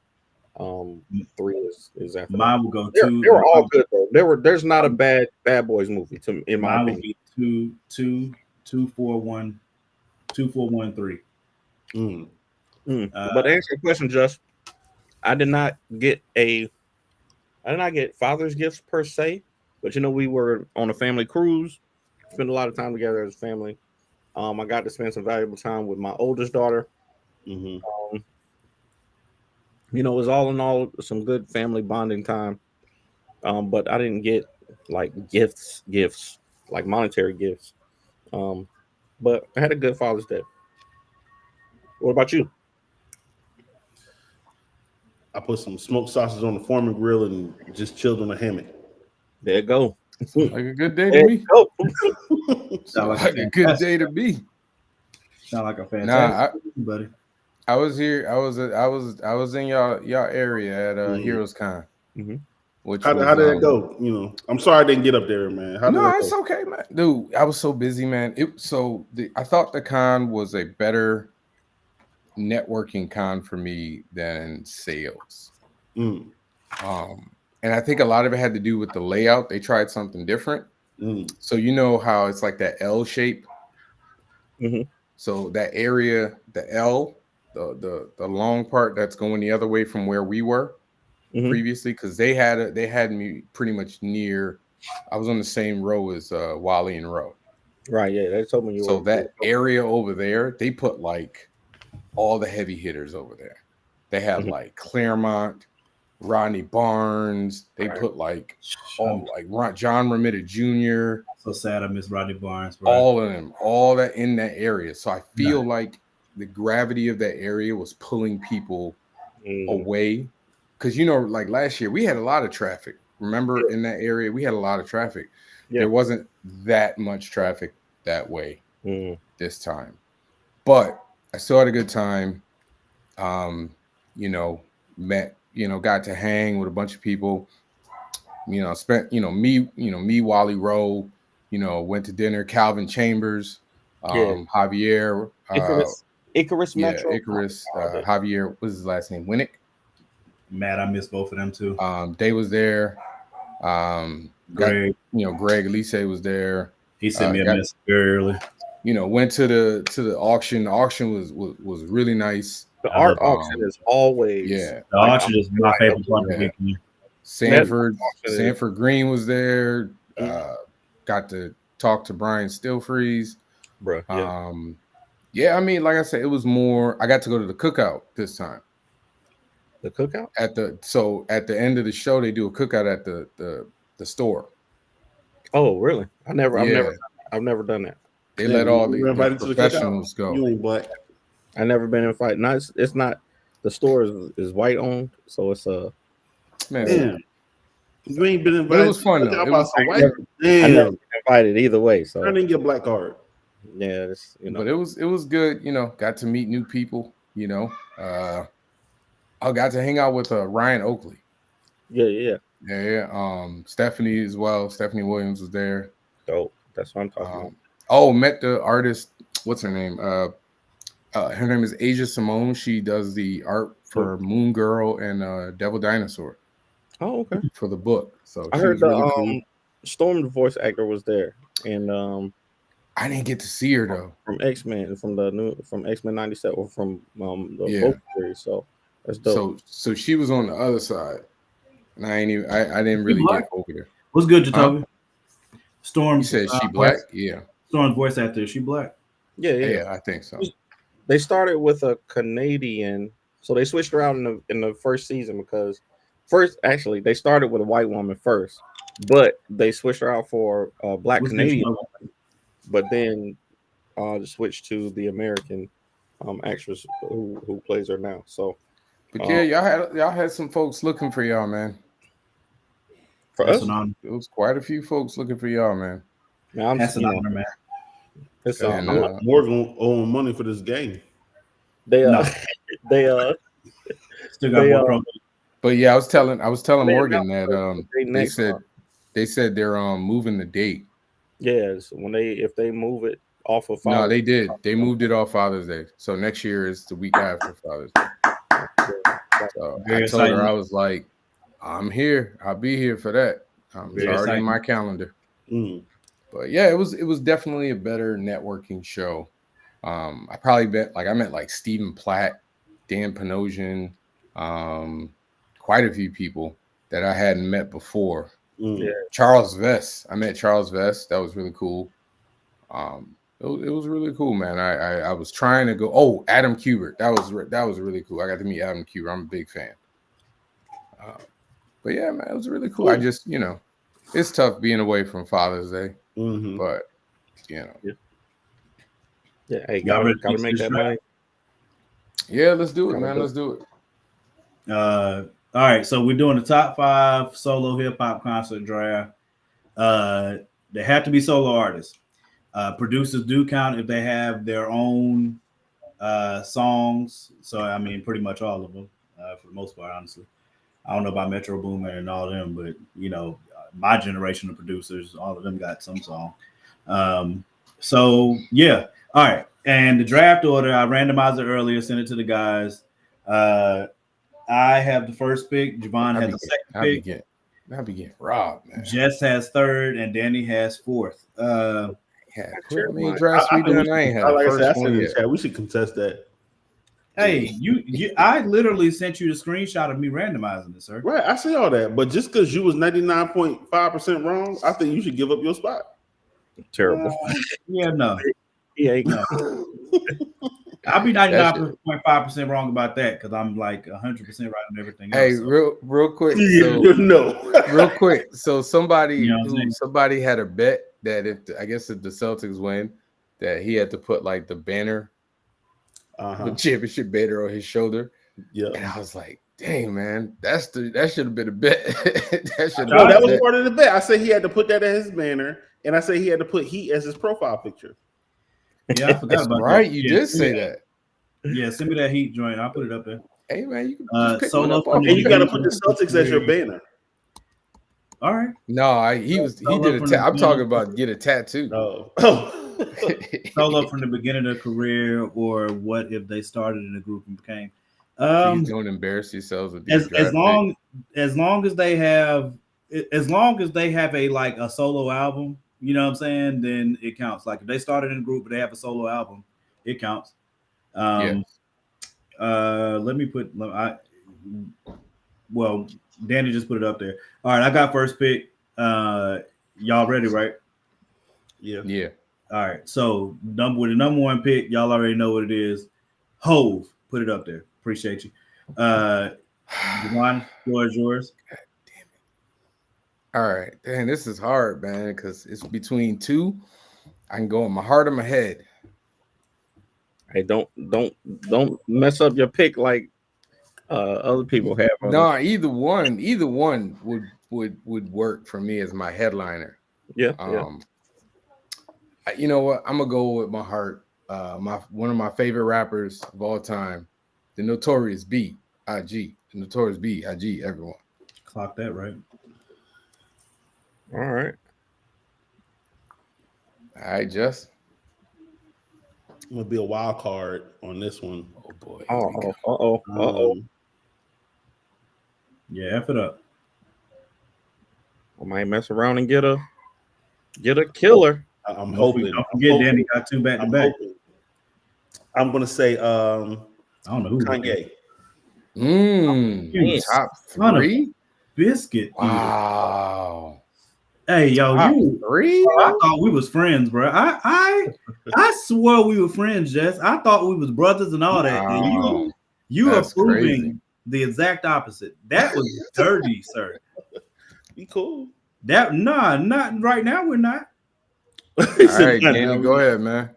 3 is after Mine that. will go They two. were all good though. There's not a bad Boys movie in my Mine would opinion. be 2, 2, 4, 1, 3. But to answer your question, Just, I did not get father's gifts per se, but we were on a family cruise, spent a lot of time together as a family. I got to spend some valuable time with my oldest daughter. It was all in all some good family bonding time. But I didn't get like gifts, like monetary gifts. But I had a good Father's Day. What about you? I put some smoked sausage on the Foreman grill and just chilled on a hammock. There you go. Like a good day to me. Sound Like a good day to me. Sound like a fantastic buddy. I was here. I was in y'all area at HeroesCon. Which how did it go? I'm sorry I didn't get up there, man. It's okay, man. Dude, I was so busy, man. I thought the con was a better networking con for me than sales. And I think a lot of it had to do with the layout. They tried something different. So how it's like that L shape. So that area, the L, the long part that's going the other way from where we were previously, because they had me pretty much near. I was on the same row as Wally and Rowe. Right. Yeah, they told me you. So that area over there, they put like all the heavy hitters over there. They had like Claremont, Rodney Barnes. They put like all like John Romita Jr. So sad I miss Rodney Barnes. Bro. All of them, all that in that area. So I feel like the gravity of that area was pulling people away. Because like last year we had a lot of traffic. Remember in that area we had a lot of traffic. Yeah. There wasn't that much traffic that way this time, but I still had a good time. Met, got to hang with a bunch of people. Spent, me, Wally Rowe, went to dinner. Calvin Chambers, Javier, Icarus Metro. Icarus, Javier, what's his last name? Winnick. Matt, I miss both of them too. They was there. Greg, Greg Elise was there. He sent me a message very early. Went to the auction. The auction was really nice. The art auction is always the auction is my favorite part of the weekend. Sanford Green was there. Got to talk to Brian Stillfreeze. Bro. Yeah. I mean, like I said, it was more. I got to go to the cookout this time. The cookout? At the end of the show, they do a cookout at the store. Oh, really? I've never done that. They let all the professionals go. You ain't black. I've never been invited. No, it's not. The store is white owned, so it's man. You ain't been invited. It was fun though. I never been invited either way. So I didn't get a black card. Yeah, but it was good. Got to meet new people. I got to hang out with Ryan Oakley. Yeah. Stephanie as well. Stephanie Williams was there. Dope. That's what I'm talking about. Met the artist. What's her name? Her name is Asia Simone. She does the art for Moon Girl and Devil Dinosaur. Oh, okay. For the book. So I heard the really cool. Storm, the voice actor, was there, and I didn't get to see her though. From X-Men, from X-Men '97, or from the book series. So that's dope. So she was on the other side, and I didn't really get over there. What's good, Jacoby? Storm's. You said she black? Yeah. Storm's voice actor. Is she black? Yeah, I think so. They started with a Canadian, so they switched around in the first season because they started with a white woman first, but they switched her out for a black Canadian woman, but then switched to the American actress who plays her now. So, but yeah, y'all had some folks looking for y'all, man. For us, it was quite a few folks looking for y'all, man. Yeah, that's an honor, man. It's Morgan owing money for this game. They still got more problems. But yeah, I was telling Morgan that they said they're moving the date. Yes, if they move it off of Father's No, they did. They moved it off Father's Day. So next year is the week after Father's Day. So I told her, I was like, I'm here. I'll be here for that. It's already in my calendar. Mm. But yeah, it was definitely a better networking show. I probably met like Stephen Platt, Dan Panosian, quite a few people that I hadn't met before. Mm. Yeah. Charles Vest. I met Charles Vest. That was really cool. It was really cool, man. I was trying to go. Oh, Adam Kubert. That was really cool. I got to meet Adam Kubert. I'm a big fan. But yeah, man, it was really cool. I just, it's tough being away from Father's Day, but yeah, hey, gotta make that money. Yeah, let's do it, man. Let's do it. All right, so we're doing the top 5 solo hip hop concert draft. They have to be solo artists. Producers do count if they have their own songs. So I mean, pretty much all of them, for the most part, honestly. I don't know about Metro Boomin and all of them, but my generation of producers, all of them got some song. So yeah, all right. And the draft order, I randomized it earlier, sent it to the guys. I have the first pick. Javon has the second pick. I'll be getting robbed, man. Jess has third, and Danny has fourth. Draft we done. I ain't had the first one yet. We should contest that. Hey, I literally sent you the screenshot of me randomizing it, sir. Right, I see all that, but just because you was 99.5% wrong, I think you should give up your spot. Terrible. Yeah, no. Yeah, no. I'll be 99.5% wrong about that because I'm like 100% right on everything else. Hey, real quick. Real quick. So somebody had a bet that if the Celtics win, that he had to put like the banner, the championship banner on his shoulder. Yeah, and I was like, dang, man, that should have been a bet. that was part of the bet. I said he had to put that as his banner, and I said he had to put Heat as his profile picture. Yeah, I forgot about that. Right, you did say that. Yeah, send me that Heat joint. I'll put it up there. Hey, man, you can just pick solo one up. And you got to put the Celtics as your banner. All right. No, he did I'm talking about get a tattoo. Oh. Solo from the beginning of their career, or what if they started in a group and became. Please don't embarrass yourselves with these as long as they have a solo album, you know what I'm saying, then it counts. Like if they started in a group but they have a solo album, it counts. Let me put Danny just put it up there. All right, I got first pick. Y'all ready, right? Yeah. All right, so with the number 1 pick, y'all already know what it is. Hove, put it up there. Appreciate you. Javon, floor is yours. God damn it. All right. Damn, this is hard, man, because it's between two. I can go in my heart or my head. Hey, don't mess up your pick like other people have. No, either one would work for me as my headliner. Yeah. You know what? I'm gonna go with my heart. One of my favorite rappers of all time, the Notorious B.I.G. The Notorious B.I.G. Everyone. Clock that, right? All right. All right, Jess. I'm gonna be a wild card on this one. Oh boy. Yeah, F it up. I might mess around and get a killer. I'm hoping. Don't forget, Danny got 2 back to back. I'm gonna say I don't know who. Kanye. Top 3 biscuit. Wow. Hey, yo, Top you. 3? Bro, I thought we was friends, bro. I swore we were friends, Jess. I thought we was brothers and all that. And Wow, you are that's proving crazy. the exact opposite. That was dirty, sir. Be cool. That not right now. We're not. All right, Danny, go ahead, man.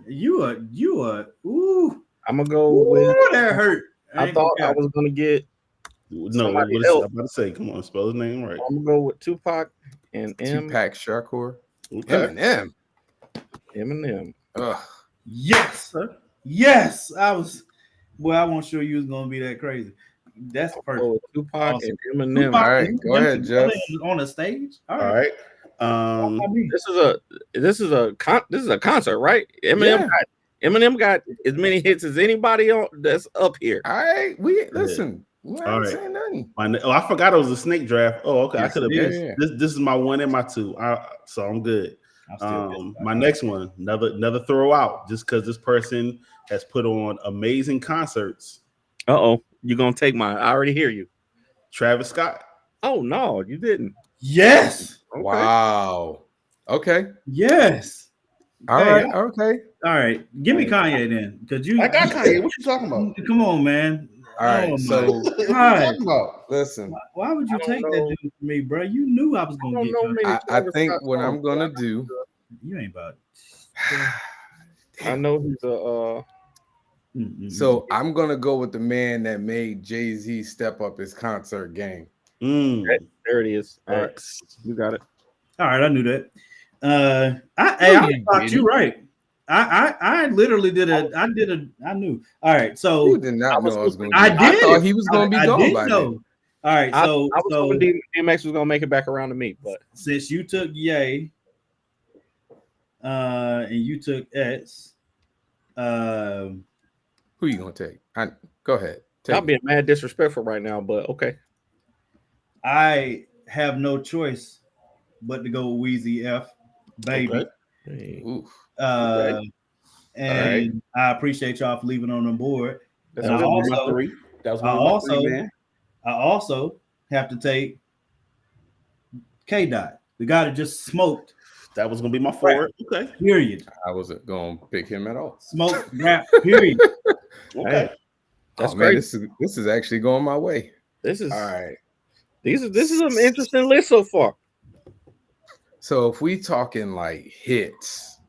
You are. Ooh, I'm gonna go ooh, with. that hurt. I thought I was gonna get. No, what somebody is else. I'm about to say? Come on, spell his name right. I'm gonna go with Tupac and Tupac Shakur. Okay. Eminem. Ugh. Yes, sir. Yes, I was. Well, I wasn't sure you was gonna be that crazy. That's perfect. Oh, Tupac Awesome. and Eminem. Tupac All right, and go Eminem ahead, together Jeff. on the stage. All All right. right. This is a concert, right? Eminem got as many hits as anybody on that's up here. All right, listen. We All ain't right. saying nothing. I forgot it was a snake draft. Oh, okay. Yes, I could have. yeah. This is my 1 and my 2. So I'm good. I'm still pissed. My next one, another throw out, just because this person has put on amazing concerts. You're gonna take mine. I already hear you. Travis Scott. Oh no, you didn't. Yes. Okay. Wow. Okay. Yes. All Hey, right. Okay. All right. Give me Kanye then, because you. I got Kanye. What you talking about? Come on, man. All right. Oh, So What you God. talking about? listen, Why would you I don't take know. that dude from me, bro? You knew I was I gonna don't get know Kanye. many I Travis think Scott what I'm songs, gonna but do. You ain't about I know he's a. So I'm gonna go with the man that made Jay-Z step up his concert game. There it is. All right, X. you got it. All right, I knew that. No, I you thought didn't. you right. I literally did I knew. All right, so You did not know I was gonna do I it. I did. thought he was gonna be I gone did by know. then. All right, I so was hoping DMX was gonna make it back around to me, but since you took Ye, and you took X, Who you gonna take? Go ahead. y'all Take being mad disrespectful right now. But okay, I have no choice but to go with Weezy F, baby. Okay. hey, Oof. And I appreciate y'all for leaving on the board. that's And That I was good. my 3. That was I one of my also 3, man. I also have to take K Dot, the guy that just smoked. That was gonna be my 4. Okay. Period. I wasn't gonna pick him at all. Smoke rap. Period. Okay. That's Oh man, crazy. this is actually going my way. This is All right. this is an interesting list so far. So if we talking like hits,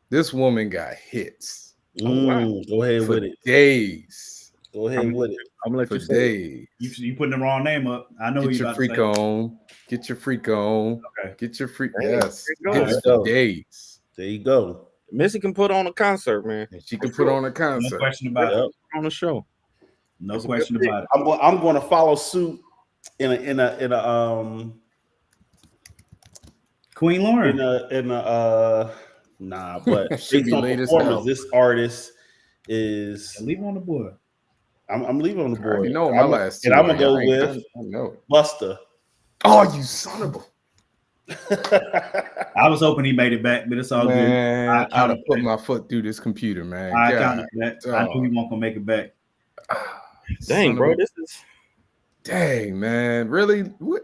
this woman got hits wow. Go ahead for with it. days. Go ahead with it. I'm gonna let For you say. days. You putting the wrong name up. I know Get you your about freak to say. on. Get your freak on. Okay. Get your freak. Hey, Yes. there you go. Hits for days. There you go. Missy can put on a concert, man. And she can put on a No concert. question about it. Yep. On the show. No That's a question good pick. about it. I'm going to follow suit in a Queen Lauren. nah, but Should based be on late as performance, hell. this artist is Leave on the board. I'm leaving on the I already board. know my last two. And I'm gonna are. go I with know it. Buster. Oh, you son of a I was hoping he made it back, but it's all man! good. I'd have put my foot through this computer, man. I God, counted that. I knew he wasn't gonna make it back. Dang, bro, this is dang, man. Really? What?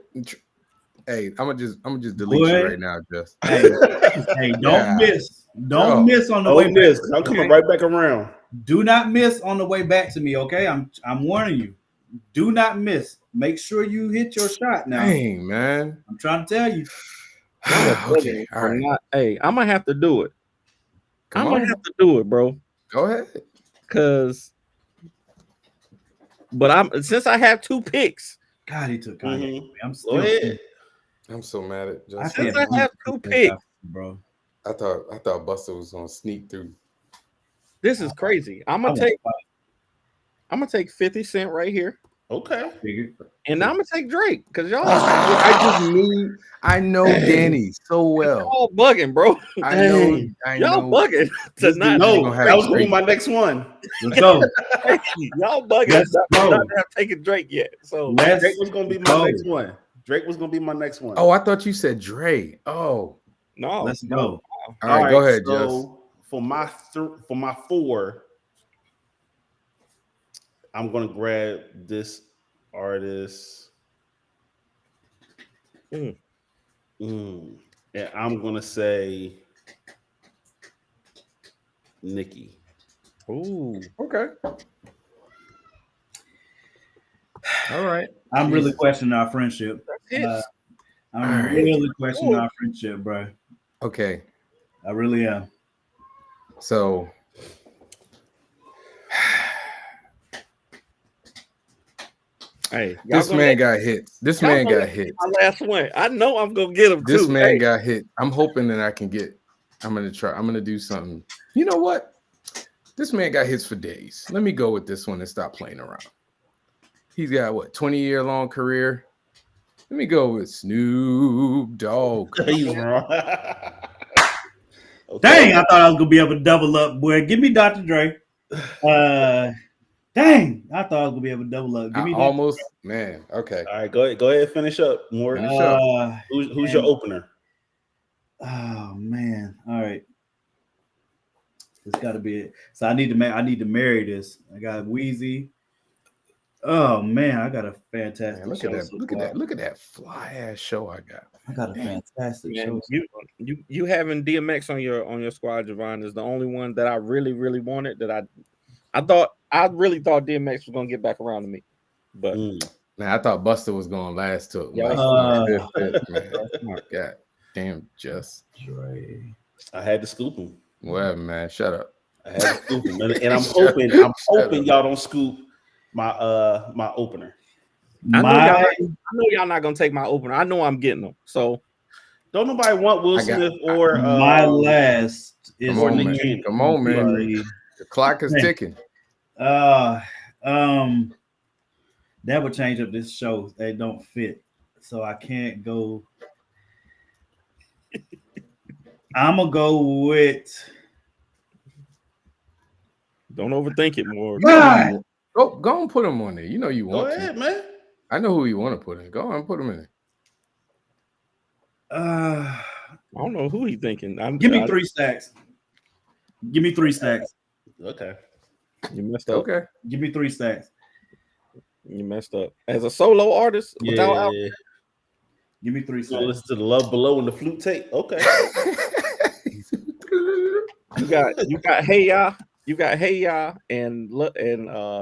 Hey, I'm gonna just delete Boy. you right now, Just. Hey, don't miss. Don't miss on the way back. I'm coming right back around. Do not miss on the way back to me, okay? I'm warning you. Do not miss. Make sure you hit your shot now. Dang, man. I'm trying to tell you. Okay, all right. hey, I'm gonna have to do it. Come I'm on. gonna have to do it, bro. Go ahead. But since I have 2 picks, God, he took Kanye. Mhm. I'm Go still. ahead. I'm so mad at I Just. can't Since I have believe 2 he picks, took bro. I thought Buster was gonna sneak through. this is crazy. I'm gonna take 50 Cent right here, Okay. and I'm gonna take Drake because y'all I know Danny so well. all bugging, bro. I know. Y'all bugging to This not dude No, gonna have that was gonna be Drake. my next one. Let's go. y'all bugging Let's to go. not have taken Drake yet. So Drake was gonna be my go. next one. Drake was gonna be my next one. Oh, I thought you said Dre. Oh, no, Let's go. all right. Go ahead, Just. So for my 4, I'm gonna grab this artist. And I'm gonna say Nikki. Ooh. Okay. All right. I'm really Jesus. questioning our friendship. Hits. I'm All right. really questioning our friendship, bro. Okay. I really am. So Hey, this man got hit. This man got hit. My last one. I know I'm gonna get him This too. man Hey, got hit. I'm hoping that I can get. I'm gonna try. I'm gonna do something. You know what? This man got hits for days. Let me go with this one and stop playing around. He's got what 20-year long career. Let me go with Snoop Dogg. He's wrong. Dang, I thought I was gonna be able to double up, boy. Give me Dr. Dre. Dang, I thought I was gonna be able to double up. Give me Almost, man. Okay. All right, go ahead, finish up. More. Finish up. Who's your opener? Oh man. All right. It's gotta be it. So I need to marry this. I got Wheezy. Oh man, I got a fantastic Man, look show. at that. so Look at far. that. Look at that fly ass show I got. I got a fantastic man, show. you having DMX on your squad, Javon, is the only one that I really wanted. That I really thought DMX was gonna get back around to me, but Man, I thought Buster was going last to Yeah, man. God damn, just Dre. I had to scoop him. whatever, man. Shut up. I had to scoop him, and I'm hoping y'all don't scoop my my opener. I know y'all not gonna take my opener. I know I'm getting them. So Don't nobody want Will Smith or my last is Come on, Nick man. Cannon. Come on, man. Sorry. The clock is ticking. That would change up this show. They don't fit, so I can't go. I'm gonna go with. don't overthink it more. God. Go and put him on there. You know you Go want ahead, to. man. I know who you want to put in. Go on, put him in. I don't know who he thinking. Give me 3 stacks. Give me 3 stacks. Okay. You messed up. Okay. Give me 3 stacks. You messed up. As a solo artist, without Yeah. Give me 3 So stacks. listen to the Love Below and the flute tape. Okay. you got Hey Ya, you got Hey Ya and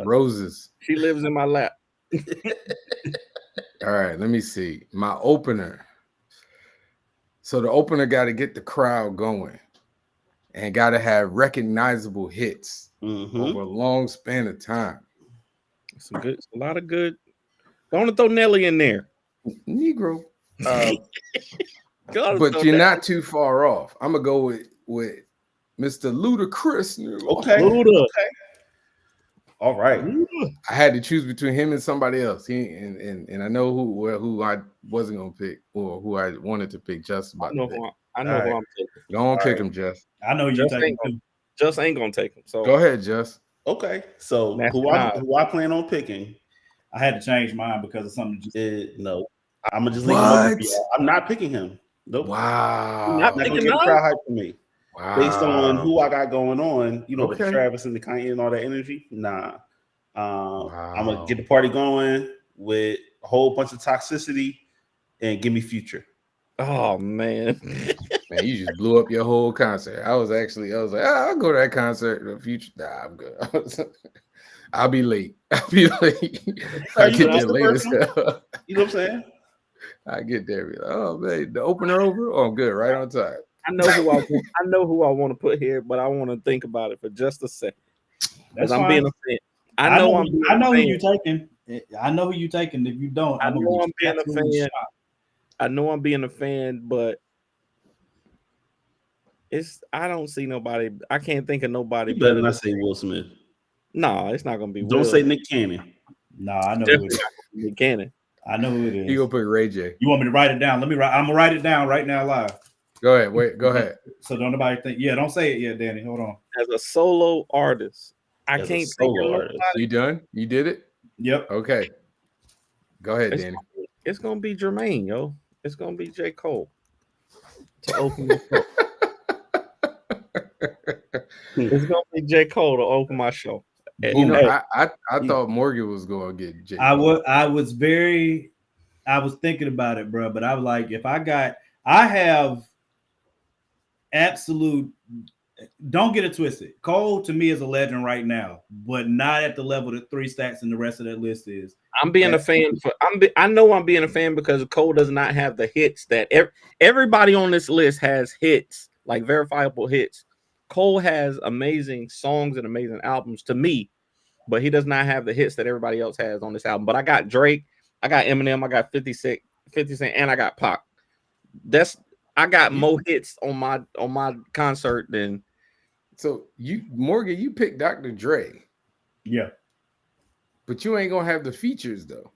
Roses. She Lives in My Lap. All right, let me see. My opener. So the opener got to get the crowd going and got to have recognizable hits over a long span of time. A lot of good. Don't want to throw Nelly in there. Negro. But you're not too far off. I'm going to go with Mr. Ludacris. Okay. Luda. Okay. All right. I had to choose between him and somebody else. And I know who I wasn't gonna pick or who I wanted to pick. Just about I know who I'm taking. Go on, pick him, Jess. I know you taking him. Just ain't gonna take him. So go ahead, Jess. Okay. So who I plan on picking? I had to change mine because of something. No, I'm gonna just leave him up to you. I'm not picking him. Nope. Wow. Not gonna get crowd hype for me. Wow. Based on who I got going on, with Travis and the Kanye and all that energy. Nah. I'm gonna get the party going with a whole bunch of toxicity and give me Future. Oh man. Man, you just blew up your whole concert. I was like, I'll go to that concert in the future. Nah, I'm good. I'll be late. I get there late as hell. You know what I'm saying? I get there. Be like, oh man, the opener over. Oh, I'm good. Right on time. I know who I want to put here, but I want to think about it for just a second. Because I'm being a fan. I know who you taking. I know who you taking. If you don't, I know I'm being a fan. I know I'm being a fan, but I don't see nobody. I can't think of nobody. You better not say Will Smith. No, it's not gonna be. Don't say Nick Cannon. No, I know who it is. Nick Cannon. I know who it is. You gonna put Ray J? You want me to write it down? I'm gonna write it down right now live. Go ahead. Wait. Go ahead. So don't nobody think. Yeah, don't say it yet, Danny. Hold on. As a solo artist, I can't think of nobody. You done? You did it? Yep. Okay. Go ahead, Danny. It's gonna be Jermaine, yo. It's gonna be J. Cole to open the show. It's gonna be J. Cole to open my show. You know, I thought Morgan was gonna get J. Cole. I was thinking about it, bro. But I was like, if I got I have absolute. Don't get it twisted. Cole to me is a legend right now, but not at the level that 3 Stacks and the rest of that list is. I'm being a fan for. I know I'm being a fan because Cole does not have the hits that everybody on this list has hits, like verifiable hits. Cole has amazing songs and amazing albums to me, but he does not have the hits that everybody else has on this album. But I got Drake, I got Eminem, I got 50 Cent, and I got Pac. I got more hits on my concert than. So Morgan, you picked Dr. Dre. Yeah. But you ain't gonna have the features though.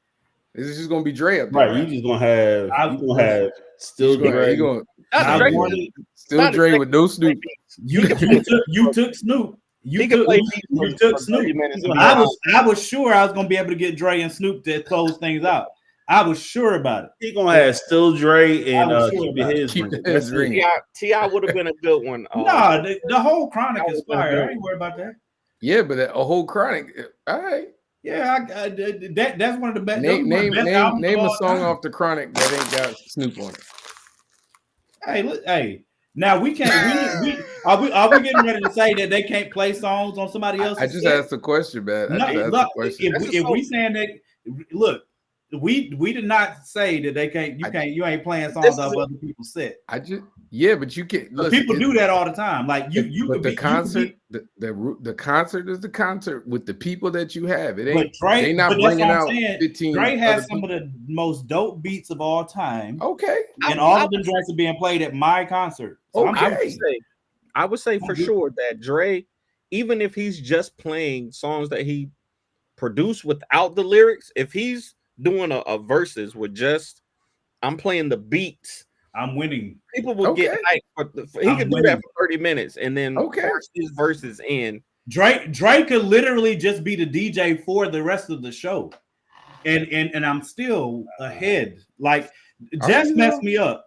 It's just gonna be Dre up there. Right, you just gonna have still Dre. Still Dre with no Snoop. You took Snoop. You took Snoop. I was sure I was gonna be able to get Dre and Snoop to close things out. I was sure about it. He gonna have still Dre and Keep his ring. T.I. would have been a good one. Nah, the whole Chronic is fire. I ain't worried about that. Yeah, but a whole Chronic. All right. Yeah, that's one of the best. Name a song off the Chronic that ain't got Snoop on it. Hey. Now we can't. We are we getting ready to say that they can't play songs on somebody else's? I just asked a question, man. If we saying that, look, we did not say that they can't. You ain't playing songs off other people's set. But you can't. Listen, people do that all the time. Like you. But the concert is the concert with the people that you have. It ain't. They not bringing out 15. Dre has some of the most dope beats of all time. Okay, and all of them Dres are being played at my concert. So okay, I would say for sure that Dre, even if he's just playing songs that he produced without the lyrics, if he's doing a verses with just I'm playing the beats, I'm winning. People will get hyped. He could do that for 30 minutes and then force his verses in. Drake could literally just be the DJ for the rest of the show, and I'm still ahead. Like Jess messed me up.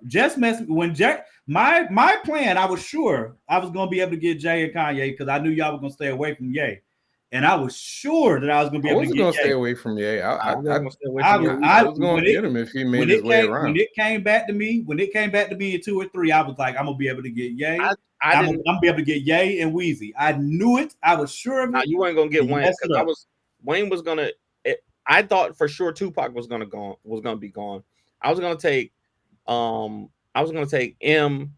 When Jack. My plan, I was sure I was gonna be able to get Jay and Kanye because I knew y'all were gonna stay away from Ye, and I was sure that I was gonna be able to get Ye. Stay away from Ye. I was gonna get him if he made his way around. When it came back to me in 2 or 3, I was like, I'm gonna be able to get Ye. I'm gonna be able to get Ye and Weezy. I knew it. I was sure of it. You weren't gonna get Wayne because Wayne was gonna. I thought for sure Tupac was gonna be gone. I was gonna take M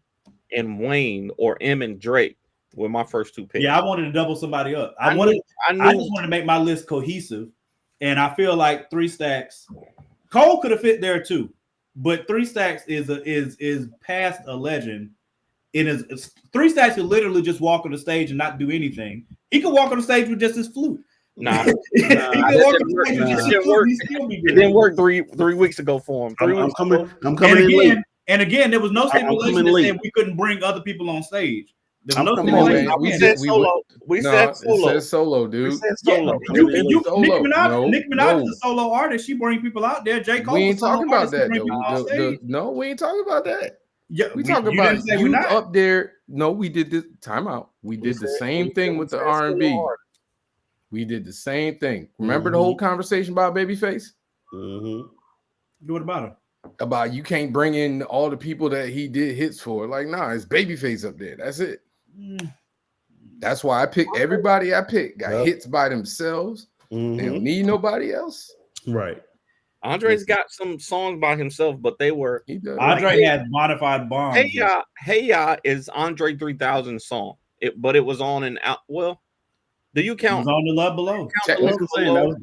and Wayne or M and Drake with my first 2 picks. Yeah, I wanted to double somebody up. I just wanted to make my list cohesive, and I feel like 3 Stacks. Cole could have fit there too, but 3 Stacks is past a legend. It is 3 Stacks could literally just walk on the stage and not do anything. He could walk on the stage with just his flute. It didn't work 3 weeks ago for him. I'm coming in late. And again, there was no stipulation that said we couldn't bring other people on stage. There was no stipulation. We said solo. We said solo, dude. We said solo. Nicki Minaj is a solo artist. She brings people out there. J. Cole. We ain't talking about that, though. No, we ain't talking about that. Yeah, we talking about you up there. No, we did this. Time out. We did the same thing with the R&B. We did the same thing. Remember the whole conversation about Babyface? What about him? About you can't bring in all the people that he did hits for. Like, nah, it's Babyface up there. That's it. That's why I picked everybody I picked. Got hits by themselves. They don't need nobody else. Right. Andre's got some songs by himself, but they were. Andre had modified bombs. Hey Ya is Andre 3000 song. But it was on an out. Well, do you count? It was on the Love Below.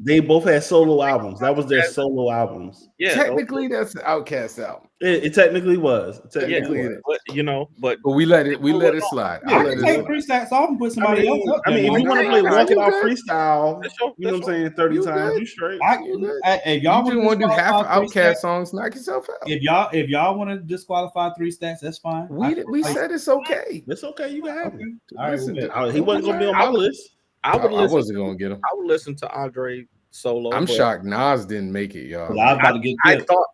They both had solo albums. That was their solo albums. Yeah, technically that's the Outkast album. It technically was. But we let it slide. I can take 3 Stacks off and put somebody else up. I mean, if you want to play Walk It Out freestyle, you know what I'm saying, 30 times, you straight. If y'all want to do half Outkast songs, knock yourself out. If y'all want to disqualify 3 Stacks, that's fine. We said it's okay. It's okay. You can have him. He wasn't gonna be on my list. I wasn't gonna get him. I would listen to Andre solo. I'm shocked Nas didn't make it, y'all. I was about to get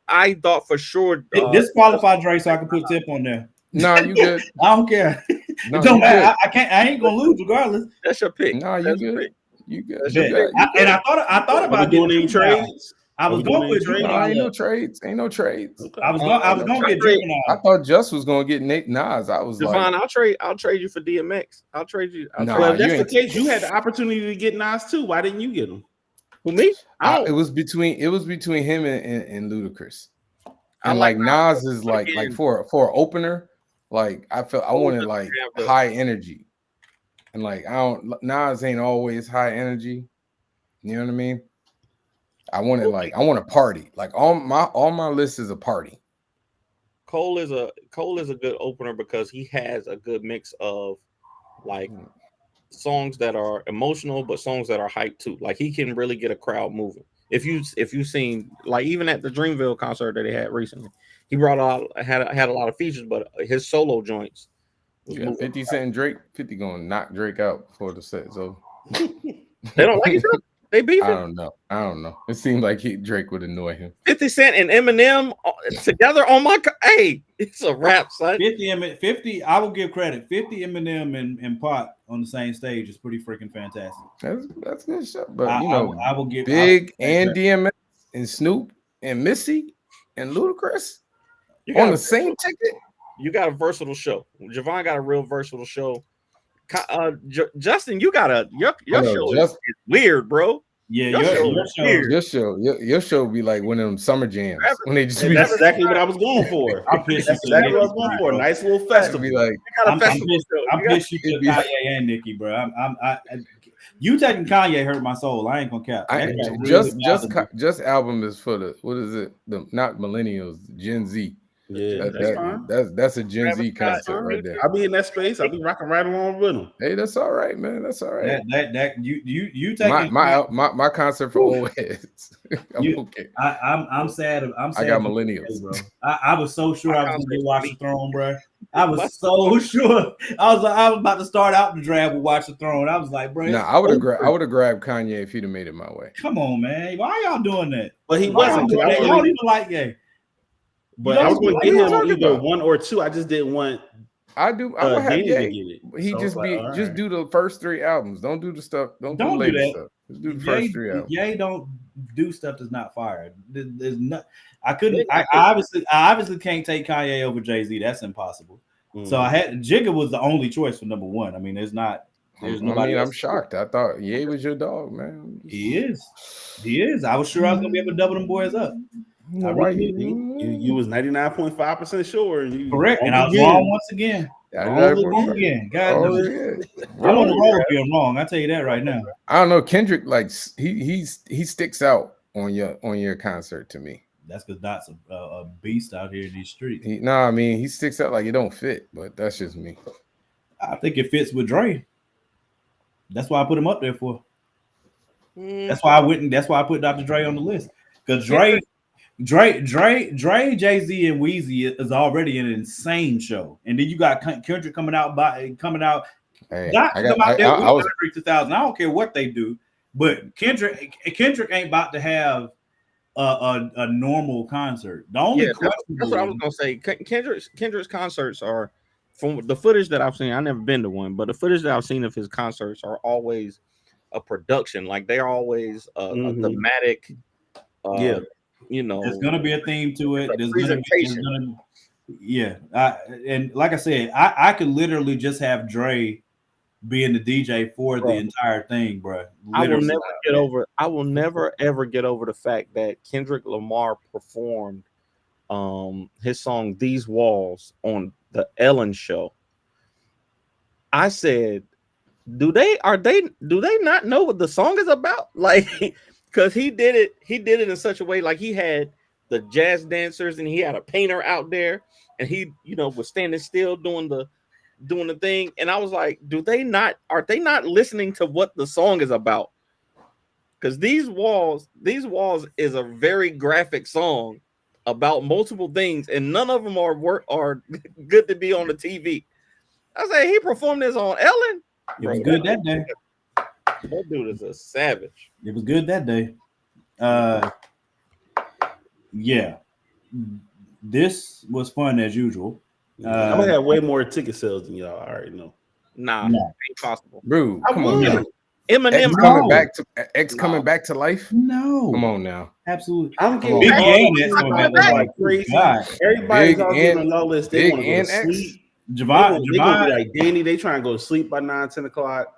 I thought for sure disqualify Dre so I can put Tip on there. No, you good. I don't care. No, it don't matter. I ain't gonna lose regardless. That's your pick. No, you good. You good. I thought about doing any trades. I was going with trade? No, ain't no Juvenile. trades. Ain't no trades. Okay. I was going to get trade. Juvenile. I thought Just was gonna get Nate Nas. I was Javon, like, I'll trade you for DMX. I'll trade you. Nah, Well, if you that's the ain't- case, you had the opportunity to get Nas too. Why didn't you get him? Who, me? I don't. it was between him and Ludacris. I And like like Nas is like again. for an opener, like I felt I wanted like have the- high energy. And like Nas ain't always high energy. You know what I mean? I want a party. Like all my list is a party. Cole is a good opener because he has a good mix of like songs that are emotional but songs that are hype too. Like he can really get a crowd moving. If you've seen, like, even at the Dreamville concert that they had recently, he brought had a lot of features, but his solo joints was Yeah, 50 Cent and Drake. 50 gonna knock Drake out before the set. So they don't like each other. They beefing. I don't know. It seemed like Drake would annoy him. 50 Cent and Eminem together on my hey, it's a rap, son. 50. I will give credit. 50 Eminem and Pac on the same stage is pretty freaking fantastic. That's good shit. But I will give Big and DMX and Snoop and Missy and Ludacris on the same ticket. You got a versatile show. Javon got a real versatile show. Justin, you got your show is weird, bro. Yeah, your show would be like one of them summer jams when they just be. That's exactly what I was going for. That's exactly what I was going for. A nice little festival. Be like, I'm pissed you took Kanye and Nicki, bro. You taking Kanye hurt my soul. I ain't gonna cap. Just album is for the what is it? The not millennials, Gen Z. Yeah, that's a Gen Z concert right there. I'll be in that space. I'll be rocking right along with them. Hey, that's all right, man. That's all right. You taking my concert for old heads. Okay. I'm sad. I got millennials, bro. I was so sure I was gonna Watch the Throne, bro. I was so sure. I was about to start out the draft with Watch the Throne. I was like, bro. Nah, I would have grabbed Kanye if he'd have made it my way. Come on, man. Why y'all doing that? But he wasn't. Y'all don't even like Ye. But I was going to get him either one or two. I just didn't want. I would have Danny Ye. to get it. He So just like, just do the first 3 albums. Don't do the stuff. Don't do later stuff. Just do the first 3 albums. Ye don't do stuff that's not fire. There's not. I couldn't. I obviously can't take Kanye over Jay-Z. That's impossible. So I had Jigga was the only choice for number 1. I mean, there's nobody. I'm shocked. I thought Ye was your dog, man. He is. I was sure I was gonna be able to double them boys up. You was 99.5% sure. And correct, and I was wrong once again. God, I'm on the road being wrong. I tell you that right now. I don't know. Kendrick, like he sticks out on your concert to me. That's because Dot's a beast out here in these streets. I mean he sticks out like it don't fit, but that's just me. I think it fits with Dre. That's why I put him up there for. That's why I put Dr. Dre on the list. Because Dre, Jay-Z, and Weezy is already an insane show. And then you got Kendrick coming out. Hey, come out there with 2000. I don't care what they do, but Kendrick ain't about to have a normal concert. The only that's what I was gonna say. Kendrick's concerts are, from the footage that I've seen, I've never been to one, but the footage that I've seen of his concerts are always a production. Like they're always a thematic. there's gonna be a theme to it. There's presentation. And like I said, I could literally just have Dre being the DJ for the entire thing, bro. I will never ever get over the fact that Kendrick Lamar performed his song "These Walls" on the Ellen show. I said, do they not know what the song is about? Like, because he did it in such a way, like he had the jazz dancers and he had a painter out there, and he was standing still doing the thing, and I was like, are they not listening to what the song is about? Because these walls is a very graphic song about multiple things, and none of them are good to be on the TV. I say he performed this on Ellen. It was good that day. That dude is a savage. It was good that day. Yeah, this was fun as usual. I'm gonna have way more ticket sales than y'all. I already know. Nah, ain't possible. Bro, come on, man. Eminem. Coming back to life. No, Come on now. absolutely. I'm getting Biggie and X coming coming back back. like crazy. God. Everybody's Big all getting on and- y'all list. They Big want to go to and X. sleep. They Javon, gonna be like Danny. They trying to go to sleep by 9, 10 o'clock.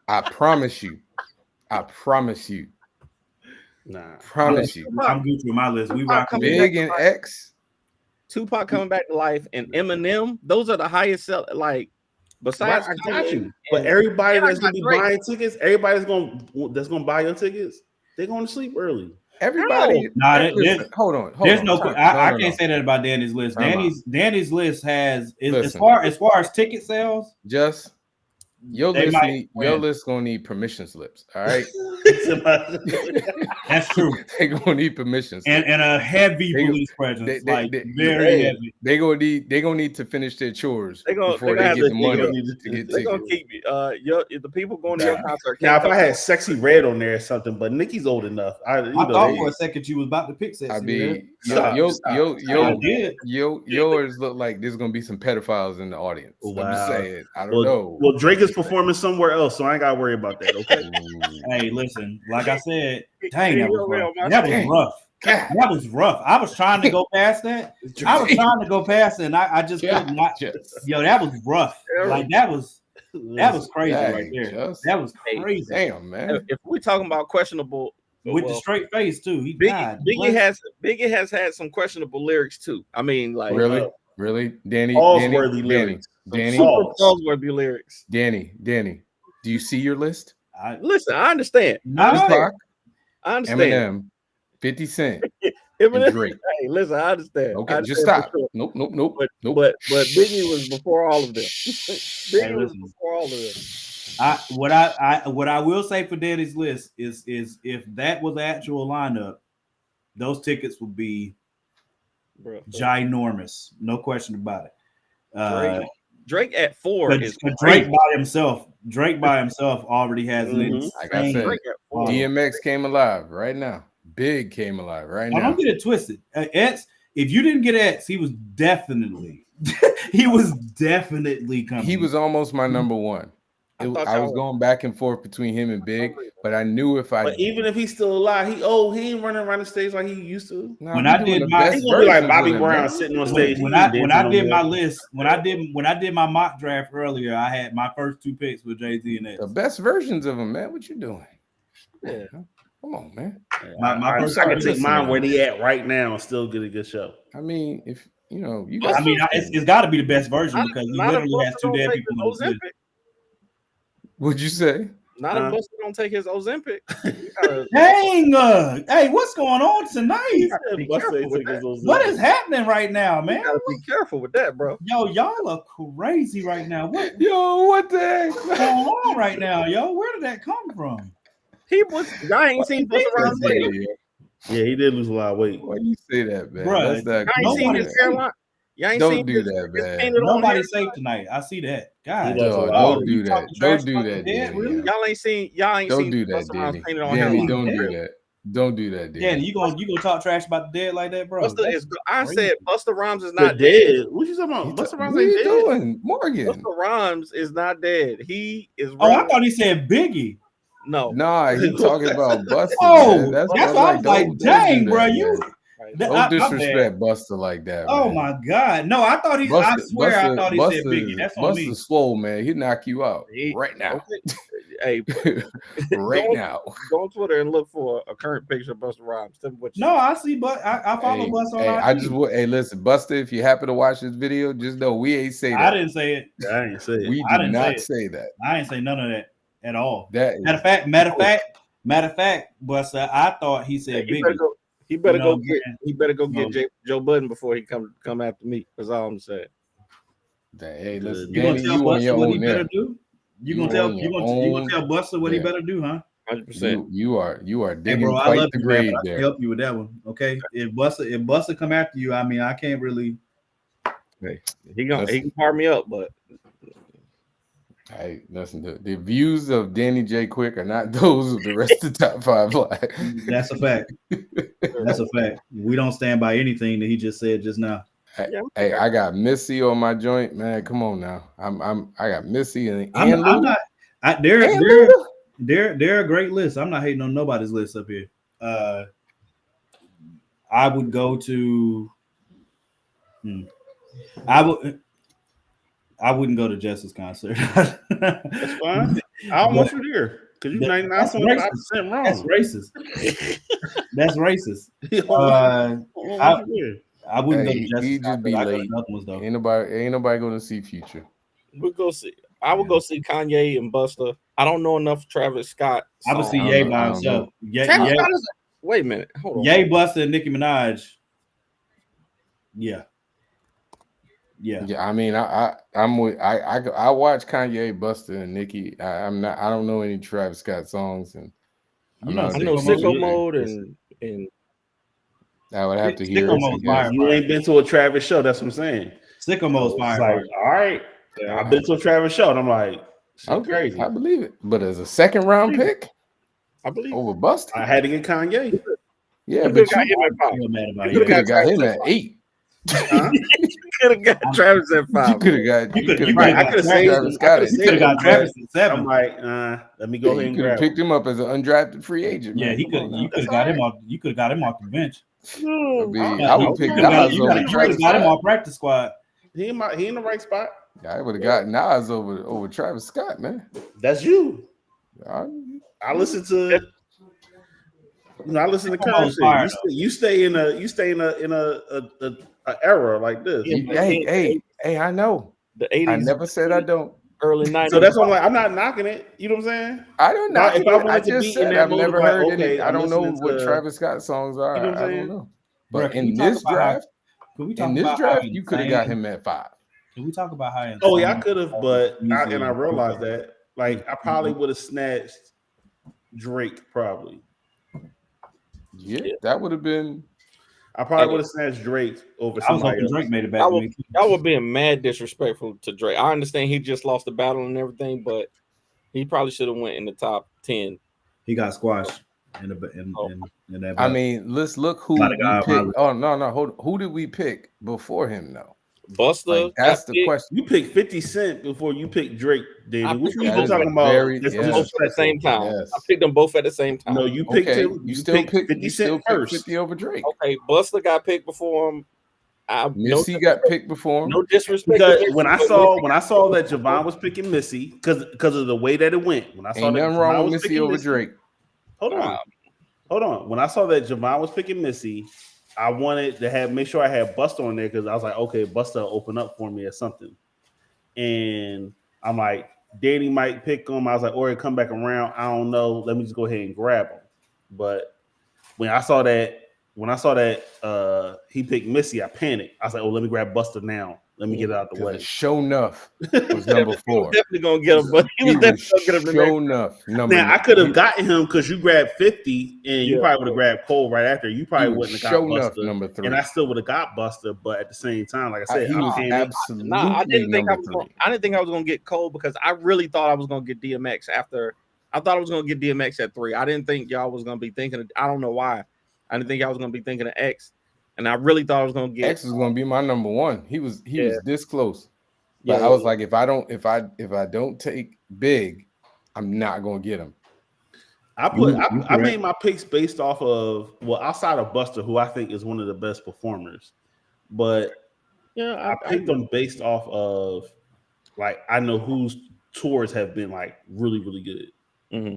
I promise you. Nah. Promise you. I'm Gucci with my list. We rock with Big and X. Tupac coming back to life, and Eminem. Those are the highest sell. Like besides, Right, I got Kanye you. But and- everybody and I that's gonna got be Drake. buying tickets, that's gonna buy your tickets, they're going to sleep early. Everybody. Nah, Listen, hold on. There's on. no. Time- I no, can't no. say that about Danny's list. Time out. Danny's list has as Listen. far as ticket sales. Just your They list might win. gonna need permission slips. All right. That's true. They gonna need permission slips. And a heavy They- police presence, they- very heavy. They gonna need to finish their chores before they they have get to- the they money gonna to get They're gonna tickets. keep the people going to your concert. Now, if can't I come had Sexy Red on there or something, but Nikki's old enough. I thought for a second you was about to pick Sexy I mean, Red. Stop. yours look like there's gonna be some pedophiles in the audience. I'm just Wow. saying. I don't know. Well, Drake is performing somewhere else, so I ain't got to worry about that. Okay. Hey, listen, like I said, dang, Hey, that was yo, rough. man, That was dang. rough. God. That was rough. I was trying to go past that. I was trying to go past it, and I just could not. Yo, that was rough. Like that was crazy Dang, right there. Just- That was crazy. Damn, man. If we're talking about questionable, With the straight face too. He Biggie has had some questionable lyrics too. I mean, like Really, Danny, Allsworthy lyrics. Danny, super Allsworthy lyrics. Danny. Do you see your list? Listen, I understand. Tupac, I understand. Eminem, 50 Cent, and Eminem. Drake. Hey, listen, I understand. Okay, I just understand stop. for sure. Nope. But Biggie was before all of them. Biggie was before all of them. What I will say for Danny's list is if that was the actual lineup, those tickets would be ginormous, no question about it. Drake at 4 is Drake by himself. Drake by himself already has an insane. Like I said, DMX came alive right now. Big came alive right now. Don't get it twisted. X, if you didn't get X, he was definitely coming. He was almost my number one. I was going back and forth between him and Big, but I knew if I. But even if he's still alive, he ain't running around the stage like he used to. Nah, when I did my, he's gonna be like Bobby Brown sitting on stage. When I did my list, when I did my mock draft earlier, I had my first two picks with Jay-Z and X. The best versions of him, man. What you doing? Yeah. Come on, man. I can take mine where they at right now and still get a good show. I mean, if you know, it's got to be the best version because he literally has two dead people on his list. What'd you say? Not if Buster don't take his Ozempic. Dang! Hey, what's going on tonight? What is happening right now, man? You gotta be careful with that, bro. Yo, y'all are crazy right now. What the heck going on right now, yo? Where did that come from? Y'all ain't seen Buster Rhymes lately. Yeah, he did lose a lot of weight. Why you say that, man? Bro, That's y'all ain't seen his hairline. Y'all ain't don't seen do that, man. Nobody's safe tonight. I see that. God, don't do that. Don't do that, Danny. Danny. Y'all ain't seen. Don't do that, Busta Rhymes Danny. painted on Danny, hairline. don't do that. Don't do that, Danny. Danny, you gonna talk trash about the dead like that, bro? I said Busta Rhymes is The not dead. What you talking about? Busta Rhymes What are ain't you dead. doing, Morgan? Busta Rhymes is not dead. He is. Oh, I thought he said Biggie. No. Nah, he talking about Busta. Oh, man. that's why I was like, dang, bro, you. Don't disrespect Busta like that. Oh man. my God, no! I thought he. I swear, I thought he said Biggie. That's on me. Busta's swole, man. He'd knock you out right now. Hey, right now. Go on Twitter and look for a current picture of Busta Rhymes. Tell me what you No, I see, but I follow Busta on IG. Hey, listen, Busta, if you happen to watch this video, just know we ain't say that. I didn't say it. I didn't say it. We did not say that. I didn't say none of that at all. Matter of fact, Busta, I thought he said Biggie. He better go get Joe Budden before he come after me. That's all I'm saying. Hey, listen, you Danny, gonna tell Busta what he better do? You gonna tell Busta what he better do, huh? 100%. You are digging bro, quite I love the you, grave man, there. I can help you with that one. Okay. If Busta come after you, I mean, I can't really. Hey, he can par me up, but. Hey, listen, the views of Danny J. Quick are not those of the rest of the top 5 live. That's a fact. That's a fact. We don't stand by anything that he just said just now. Hey, I got Missy on my joint, man. Come on now. I got Missy and I'm not. They're a great list. I'm not hating on nobody's list up here. I would go to. I wouldn't go to Justice concert. That's fine. I don't want you there because you're 99.5% wrong. That's racist. That's racist. I wouldn't go to Justice. He just be late. Ain't nobody going to see Future. We'll go see. I would go see Kanye and Busta. I don't know enough Travis Scott. I would see Ye by himself. Wait a minute. Hold on. Ye, Busta, and Nicki Minaj. Yeah. I mean, I'm with. I watch Kanye, Busta, and Nicki. I don't know any Travis Scott songs, and I know Sicko Mode and I would have to hear it. You ain't been to a Travis show. That's what I'm saying. Sicko Mode's fire. Like, all right, I've been to a Travis show, and I'm like, okay, crazy. I believe it. But as a second round pick, I believe over Busta, I had to get Kanye. Yeah, but you could have got him at 8. Huh? You could have got Travis at 5. You could have got. I could have saved Travis Scott. You could have got Travis at 7. I'm like, let me go ahead and could have picked him up as an undrafted free agent. Yeah, man. You could have got him off. You could have got him off the bench. I would pick Nas you over Travis. Got him off practice squad. He in the right spot. I would have got Nas over Travis Scott, man. That's you. I listen to. I listen to current shit. You stay in a era like this. Hey, I know. The 80s. I never said I don't. Early 90s. So that's why I'm like, I'm not knocking it. You know what I'm saying? I don't know. I just said I've never heard any. I don't know what Travis Scott songs are. You know I don't know. But in this draft, you could have got him at 5. Can we talk about how? Oh yeah, I could have, but I realized that. Like, I probably would have snatched Drake, probably. Yeah, that would have been. I probably would have snatched Drake over somebody else. Drake made it back. I would be mad disrespectful to Drake. I understand he just lost the battle and everything, but he probably should have went in the top 10. He got squashed in that battle. I mean, let's look who we picked. Oh no, hold. Who did we pick before him though? Busta. Like, that's the question. You picked 50 Cent before you picked Drake, David. Which one you talking about? Both at the same time. Yes. I picked them both at the same time. No, you picked him. You still picked 50 Cent first. 50 over Drake. Okay, Busta got picked before him. Missy got picked before him. No disrespect. Because when I saw that Javon was picking Missy, because of the way that it went. When I saw ain't that nothing wrong with Missy over Drake. Hold on. When I saw that Javon was picking Missy, I wanted to make sure I had Busta on there because I was like, okay, Busta will open up for me or something. And I'm like, Danny might pick him. I was like, or he'll come back around. I don't know. Let me just go ahead and grab him. But when I saw that he picked Missy, I panicked. I was like, oh, let me grab Busta now. Let me get it out the way. Show enough was number 4. Definitely gonna get him, but he was definitely gonna get him. Show enough. Now I could have gotten him because you grabbed 50, and you probably would have grabbed Cole right after. You probably wouldn't have got Busta, number 3, and I still would have got Busta. But at the same time, like I said, he was absolutely. I didn't think I was gonna get Cole because I really thought I was gonna get DMX after. I thought I was gonna get DMX at 3. I didn't think y'all was gonna be thinking. I don't know why. I didn't think y'all was gonna be thinking of X. And I really thought I was gonna get X was gonna be my number 1. He was this close. But I was like, if I don't take Big, I'm not gonna get him. I made my picks based off of outside of Busta, who I think is one of the best performers, but I picked them based off of like I know whose tours have been like really, really good. Mm-hmm.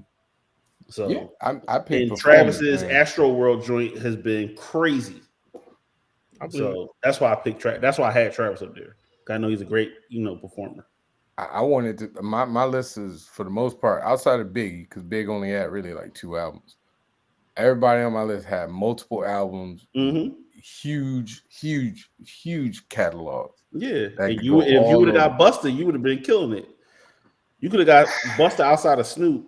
So I picked Travis's Astro World joint has been crazy. So that's why I picked That's why I had Travis up there. I know he's a great, performer. I wanted to. My list is for the most part outside of Biggie, because Big only had really like 2 albums. Everybody on my list had multiple albums, huge catalogs. Yeah, and if you would have got Busta, you would have been killing it. You could have got Busta outside of Snoop.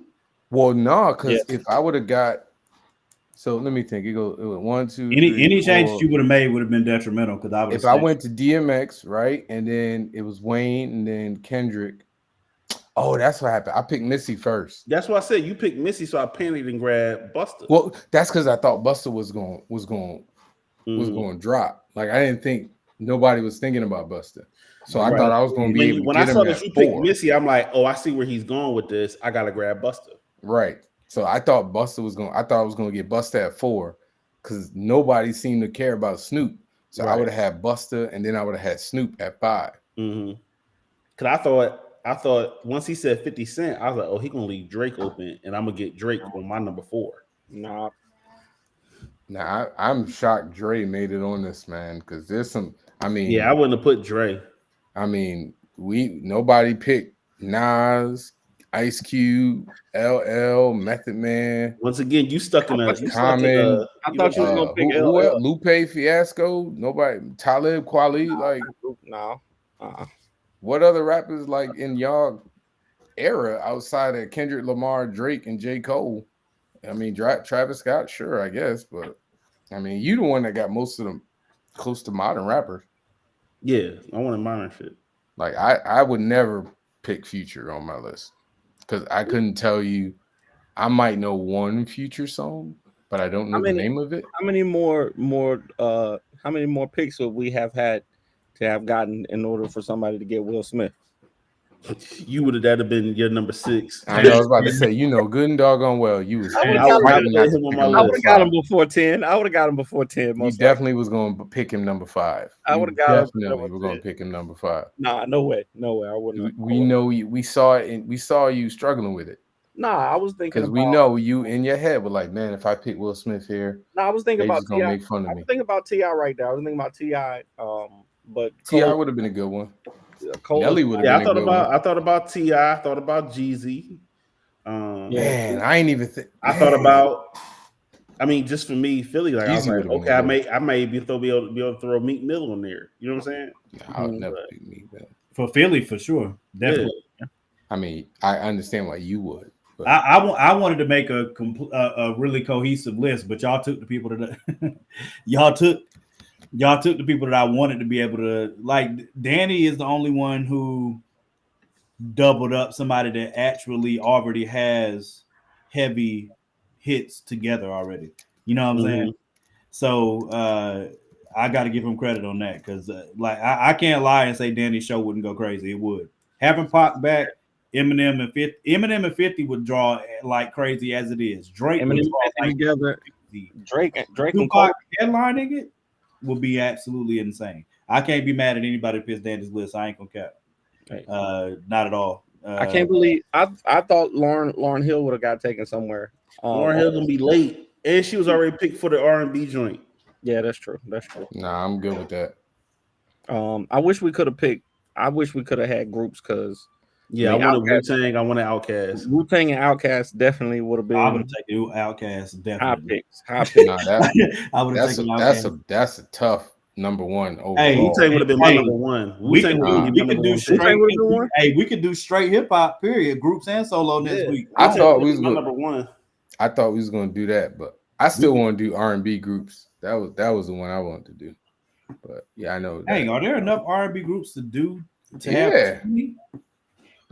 Well, no, because if I would have got. So let me think. It was 1, 2. Any changes you would have made would have been detrimental because I would. If I went to DMX, right, and then it was Wayne and then Kendrick. Oh, that's what happened. I picked Missy first. That's why I said you picked Missy, so I panicked and grabbed Busta. Well, that's because I thought Busta was going to drop. Like I didn't think nobody was thinking about Busta. So I Right. thought I was going to be able to When get I him saw that at you picked 4. Missy, I'm like, oh, I see where he's going with this. I gotta grab Busta. Right. So I thought Busta was going. I thought I was going to get Busta at 4 because nobody seemed to care about Snoop. So I would have had Busta, and then I would have had Snoop at 5. Mm-hmm. Cause I thought once he said 50 Cent, I was like, oh, he gonna leave Drake open, and I'm gonna get Drake on my number 4. Nah. Now I'm shocked Dre made it on this, man, because there's some. I mean, Yeah, I wouldn't have put Dre. I mean, nobody picked Nas, Ice Cube, LL, Method Man. Once again, you stuck in a. Common. I thought you was gonna pick who LL. else? Lupe Fiasco. Nobody. Talib Kweli. Like, no. what other rappers like in y'all era outside of Kendrick Lamar, Drake, and J. Cole? I mean, Travis Scott, sure, I guess, but I mean, you the one that got most of them close to modern rappers. Yeah, I wanted modern shit. Like I would never pick Future on my list because I couldn't tell you. I might know one Future song, but I don't know the name of it. How many more picks would we have had to have gotten in order for somebody to get Will Smith? You would have been your number 6. I know I was about to say, good and doggone well. You was I would have got him before 10. I would have got him before 10. You definitely was going to pick him number 5. I would have got him. Definitely were going to pick him number 5. Nah, no way. I wouldn't. We know you. We saw it, and we saw you struggling with it. Nah, I was thinking because we know you in your head were like, man, if I pick Will Smith here, I was thinking about T.I. Make fun of me. I was thinking about T.I. right now. I was thinking about T.I. But T.I. would have been a good one. Nelly would have been I thought about T.I. I thought about Jeezy. Man, I ain't even think. I thought about. I mean, just for me, Philly. Like, I was like, okay, I may be able to throw Meek Mill on there. You know what I'm saying? I would never pick Meek Mill for Philly for sure. Definitely. Yeah. I mean, I understand why you would. But I wanted to make a really cohesive list, but y'all took the people that y'all took the people that I wanted to be able to like. Danny is the only one who doubled up somebody that actually already has heavy hits together already. You know what I'm saying? So I got to give him credit on that because I can't lie and say Danny's show wouldn't go crazy. It would. Having Pac back. Eminem and 50 would draw like crazy as it is. Drake would draw like together. Drake and Pac headlining it would be absolutely insane. I can't be mad at anybody that picks Danny's list. I ain't gonna cap. Not at all. I can't believe I thought Lauryn Hill would have got taken somewhere. Lauryn Hill gonna be late, and she was already picked for the R&B joint. Yeah, that's true. Nah, I'm good with that. I wish we could have had groups because. Yeah, I wanted Wu-Tang. I wanted Outkast. Wu-Tang and Outkast definitely would have been. I would have taken Outkast. Definitely. High picks. Nah, I would have taken Outkast. That's a tough number one overall. Hey, Wu-Tang would have been my number one. We could do straight hip hop. Period. Groups and solo next week. I thought we was number one. I thought we was going to do that, but I still want to do R&B groups. That was the one I wanted to do. But yeah, I know. Hey, are there enough R&B groups to do? Have 20?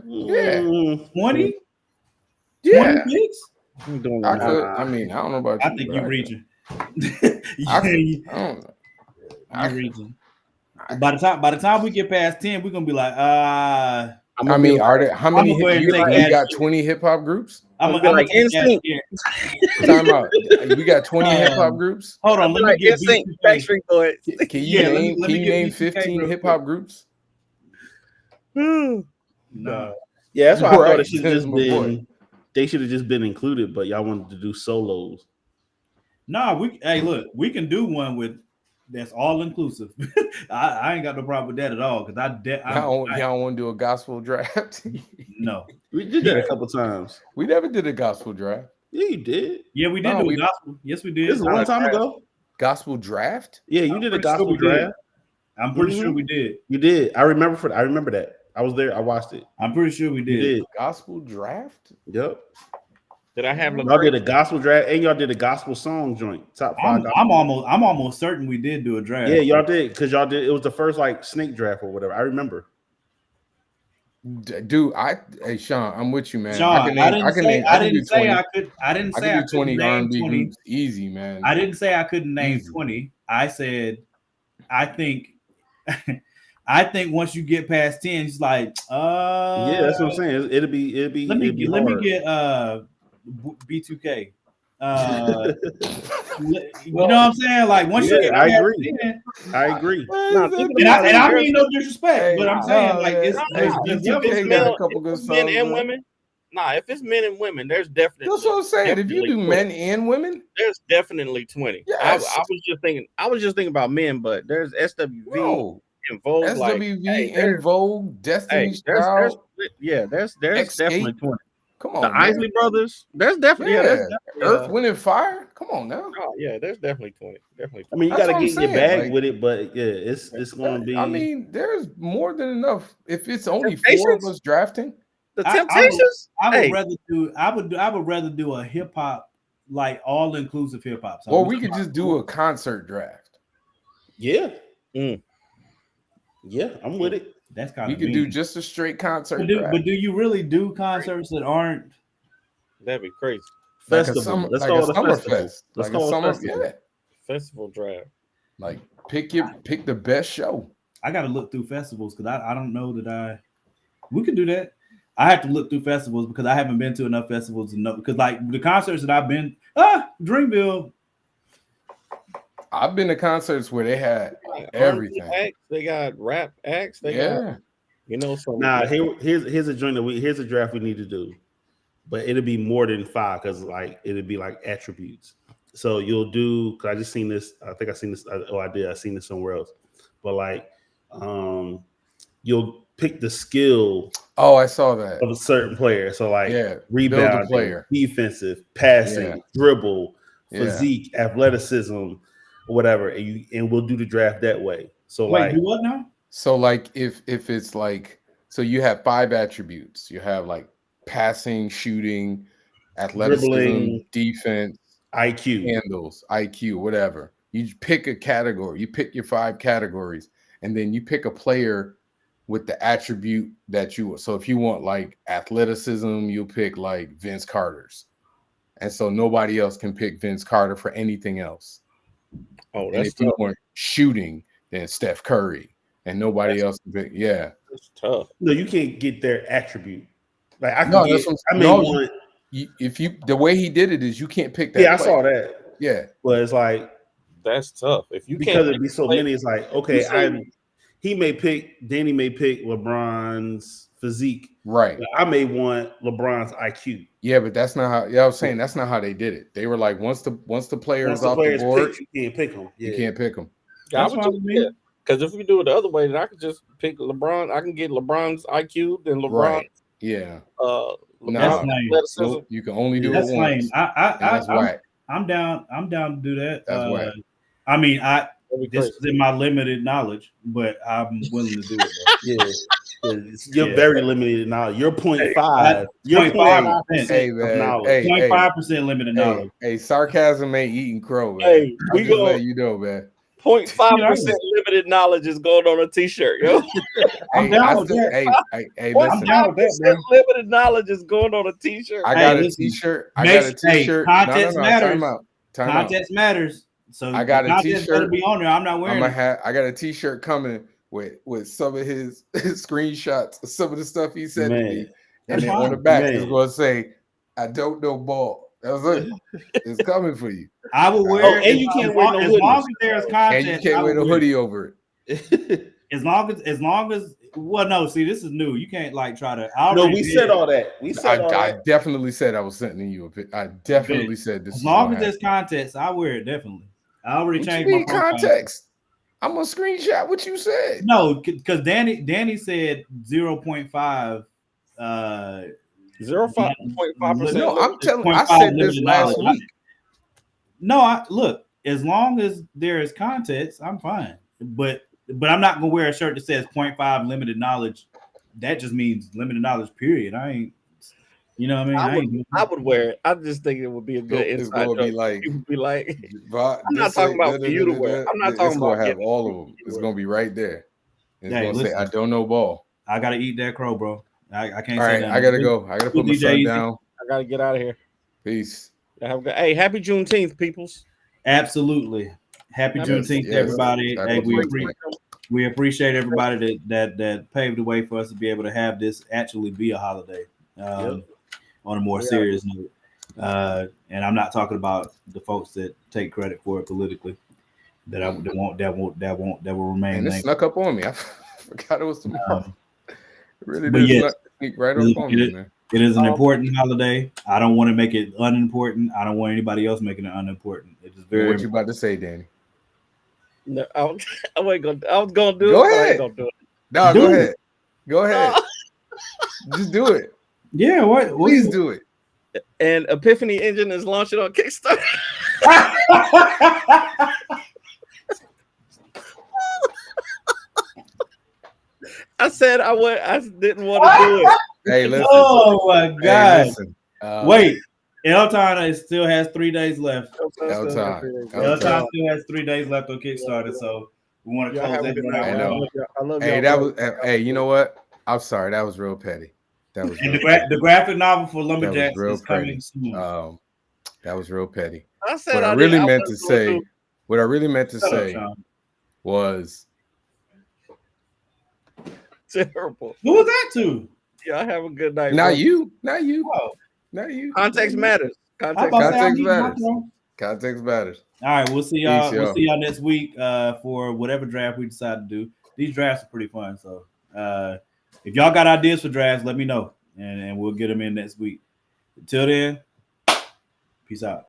Yeah. 20? Yeah. 20 picks? I don't know about you. I think you're reaching. I don't know. You're reaching. By the time we get past 10, we're gonna be like, are there how many you got 20 hip hop groups? I'm gonna be like Instinct. Time out. We got 20 hip hop groups. Hold on, let me get Instinct. Backstreet Boys. Can you name 15 hip hop groups? No. Yeah, that's why I thought it should have just been. They should have just been included, but y'all wanted to do solos. No, we can do one with that's all inclusive. I ain't got no problem with that at all because y'all want to do a gospel draft? No, we did that a couple times. We never did a gospel draft. Yeah, you did. Yeah, we did do a gospel. Yes, we did. This is a long time ago. Gospel draft? Yeah, you did a gospel draft. I'm pretty sure we did. You did. I remember that. I was there. I watched it. I'm pretty sure we did. You did. Gospel draft? Yep. Did I have y'all did a gospel draft and y'all did a gospel song joint? Top 5. I'm almost certain we did do a draft. Yeah, y'all did because y'all did. It was the first like snake draft or whatever. I remember. Dude, hey Sean, I'm with you, man. Sean, I didn't say I couldn't name 20 R&B groups easy, man. I didn't say I couldn't name 20. I said I think I think once you get past 10, it's like, Yeah, that's what I'm saying. It'll be let me hard. get B2K. You Well, know what I'm saying? Like once you Yeah, get I past agree. 10, I agree. Nah, thinking and about it, I there's- mean no disrespect, Hey, but I'm saying like man. it's Hey, there's B2K levels to got that. a couple good if men songs. and bro. women. Nah, if it's men and women, there's definitely That's what I'm saying. If you do 20. men and women, There's definitely 20. Yes. I was just thinking about men, but there's SWV no. in Vogue. Like, SWV, hey, In Vogue, Destiny's Child, there's Escape. definitely 20. Come The on, man. Isley Brothers, there's definitely Yeah. there's definitely, Earth, Wind, and Fire. Come on now. oh, yeah, there's definitely 20. Definitely 20. I mean, you That's got to what I'm get in your saying, bag like- with it, but yeah, it's gonna be. I mean, there's more than enough. If it's only 4 of Temptations? us drafting, The I Temptations. would rather do a hip hop, like all inclusive hip hop. or we could just do a concert draft. Yeah. Mm. Yeah, I'm with it. That's kind We of could do just a straight concert draft. but do you really do concerts that aren't? That'd be crazy. Like Festival. a Let's like call a it a summer festival. fest. Let's Like a call it a summer, festival. yeah. Festival draft. Like pick the best show. I got to look through festivals because I don't know that we could do that. I have to look through festivals because I haven't been to enough festivals to know. Because like the concerts that I've been, Dreamville. I've been to concerts where they had R&B everything. acts, they got rap acts. They got, some. Nah, here's a joint that here's a draft we need to do, but it'll be more than 5 because like it'll be like attributes. So you'll do because I just seen this. I think I seen this. I seen this somewhere else. But like, you'll pick the skill Oh, I saw that. of a certain player. So like, Yeah, build a rebounding, player. defensive, passing, Yeah. dribble, Yeah. physique, athleticism, whatever, and we'll do the draft that way. So Wait, like, do what now? So like if it's like so you have 5 attributes. You have like passing, shooting, athleticism, Dribbling, defense, IQ. handles, IQ, whatever. You pick a category. You pick your 5 categories, and then you pick a player with the attribute that you. So if you want like athleticism, you'll pick like Vince Carter's, and so nobody else can pick Vince Carter for anything else. Oh, And that's if you tough. want shooting, then Steph Curry, and nobody else can pick. Yeah, That's tough. No, you can't get their attribute. Like I can No, get. that's what I I'm may saying. want. if you the way he did it is you can't pick that. Yeah, I player. saw that. Yeah, But it's like That's tough. If you because can't it'd be so play- many. It's like you okay, say- Danny may pick LeBron's physique. right. But I may want LeBron's IQ. Yeah, but that's not how. Yeah, I was saying that's not how they did it. They were like once the player Once is the off the players board, pick, you can't pick them. you can't pick them. I That's would fine just, with me. because if we do it the other way, then I could just pick LeBron. I can get LeBron's IQ, then LeBron. Right. Yeah. LeBron That's lame. athleticism. Nope, you can only do That's it lame. once. And that's whack. I'm down to do that. That's whack. I mean, That'd be this crazy. is in my limited knowledge, but I'm willing to do it. Yeah. You're Yeah. very limited now. You're 0.5. That's You're 0.5%. Hey of man, knowledge. hey, hey, 0.5% limited hey, knowledge. hey, sarcasm ain't eating crow, man. Hey, I'm we just go letting you know, man. 0.5% limited knowledge is going on a t-shirt, yo. I'm Hey, down I with still- that. hey, What listen. down with that, bro. limited knowledge is going on a t-shirt. I Hey, got a listen, t-shirt. I make- got a t-shirt. hey, context matters. Time out. Time out. Context matters. So I got the a context better t-shirt. be on there. I'm not wearing it. I got a t-shirt coming with some of his screenshots of some of the stuff he said to me. Man. And That's then on the fine. back Man. it's going to say, I don't know ball. That was it. It's coming for you. I will wear Oh, it and you can't wear no as long hoodies. as there's And content. you can't I wear will the wear it. hoodie over it. As long as well, no. See, this is new. You can't like try to. No, we said all that. We said all I that. definitely said I was sending you a pic. I definitely said this. As is long gonna as there's context, I wear it definitely. I already happen. What changed you my mean profile. context? I'm gonna screenshot what you said. No, because Danny said 0.5. 0.5%. No, I'm telling. I 0.5 said this limited last knowledge. week. No, look. As long as there is context, I'm fine. But I'm not gonna wear a shirt that says 0.5 limited knowledge. That just means limited knowledge. Period. I ain't. You know what I mean? I would wear it. I just think it would be a good It's inside gonna be joke. like. It would be like, I'm not talking about for you to wear. I'm not talking It's gonna about have getting- all of them. It's gonna be right there. It's Hey, gonna say, listen. "I don't know ball." I gotta eat that crow, bro. I can't All say right, that. I gotta go. I gotta put my DJ son Easy. down. I gotta get out of here. Peace. Have a good, hey, happy Juneteenth, peoples. Absolutely. Happy Yes, Juneteenth, yes. everybody. Happy Hey, we Juneteenth. We appreciate everybody that paved the way for us to be able to have this actually be a holiday. On a more serious note. And I'm not talking about the folks that take credit for it politically. That will remain. And it snuck up on me. I forgot it was tomorrow. It really but did yes, sneak right up on me, man. It is an important holiday. I don't want to make it unimportant. I don't want anybody else making it unimportant. It is very. What you about to say, Danny? No, I was gonna do Go it. ahead. I ain't gonna do it. No, go ahead. Go ahead. Just do it. Yeah, what? Please do it. And Epiphany Engine is launching on Kickstarter. I said I didn't want to do it. Hey, listen. Oh my God! Hey, listen. Wait, L-Time still has 3 days left. L-Time still has 3 days left on Kickstarter, so we want to close that one out. I know. I love Hey, y'all. that was. Hey, you know what? I'm sorry. That was real petty. That was. And the graphic novel for Lumberjacks real is coming petty. soon. That was real petty. I said What I really meant to say was terrible. Who was that to? Y'all have a good night. not bro. you. Not you. Oh. Not you. Context matters. Context matters. Context matters. All right, we'll see y'all. Peace, We'll see y'all next week for whatever draft we decide to do. These drafts are pretty fun. So if y'all got ideas for drafts, let me know, and we'll get them in next week. Until then, peace out.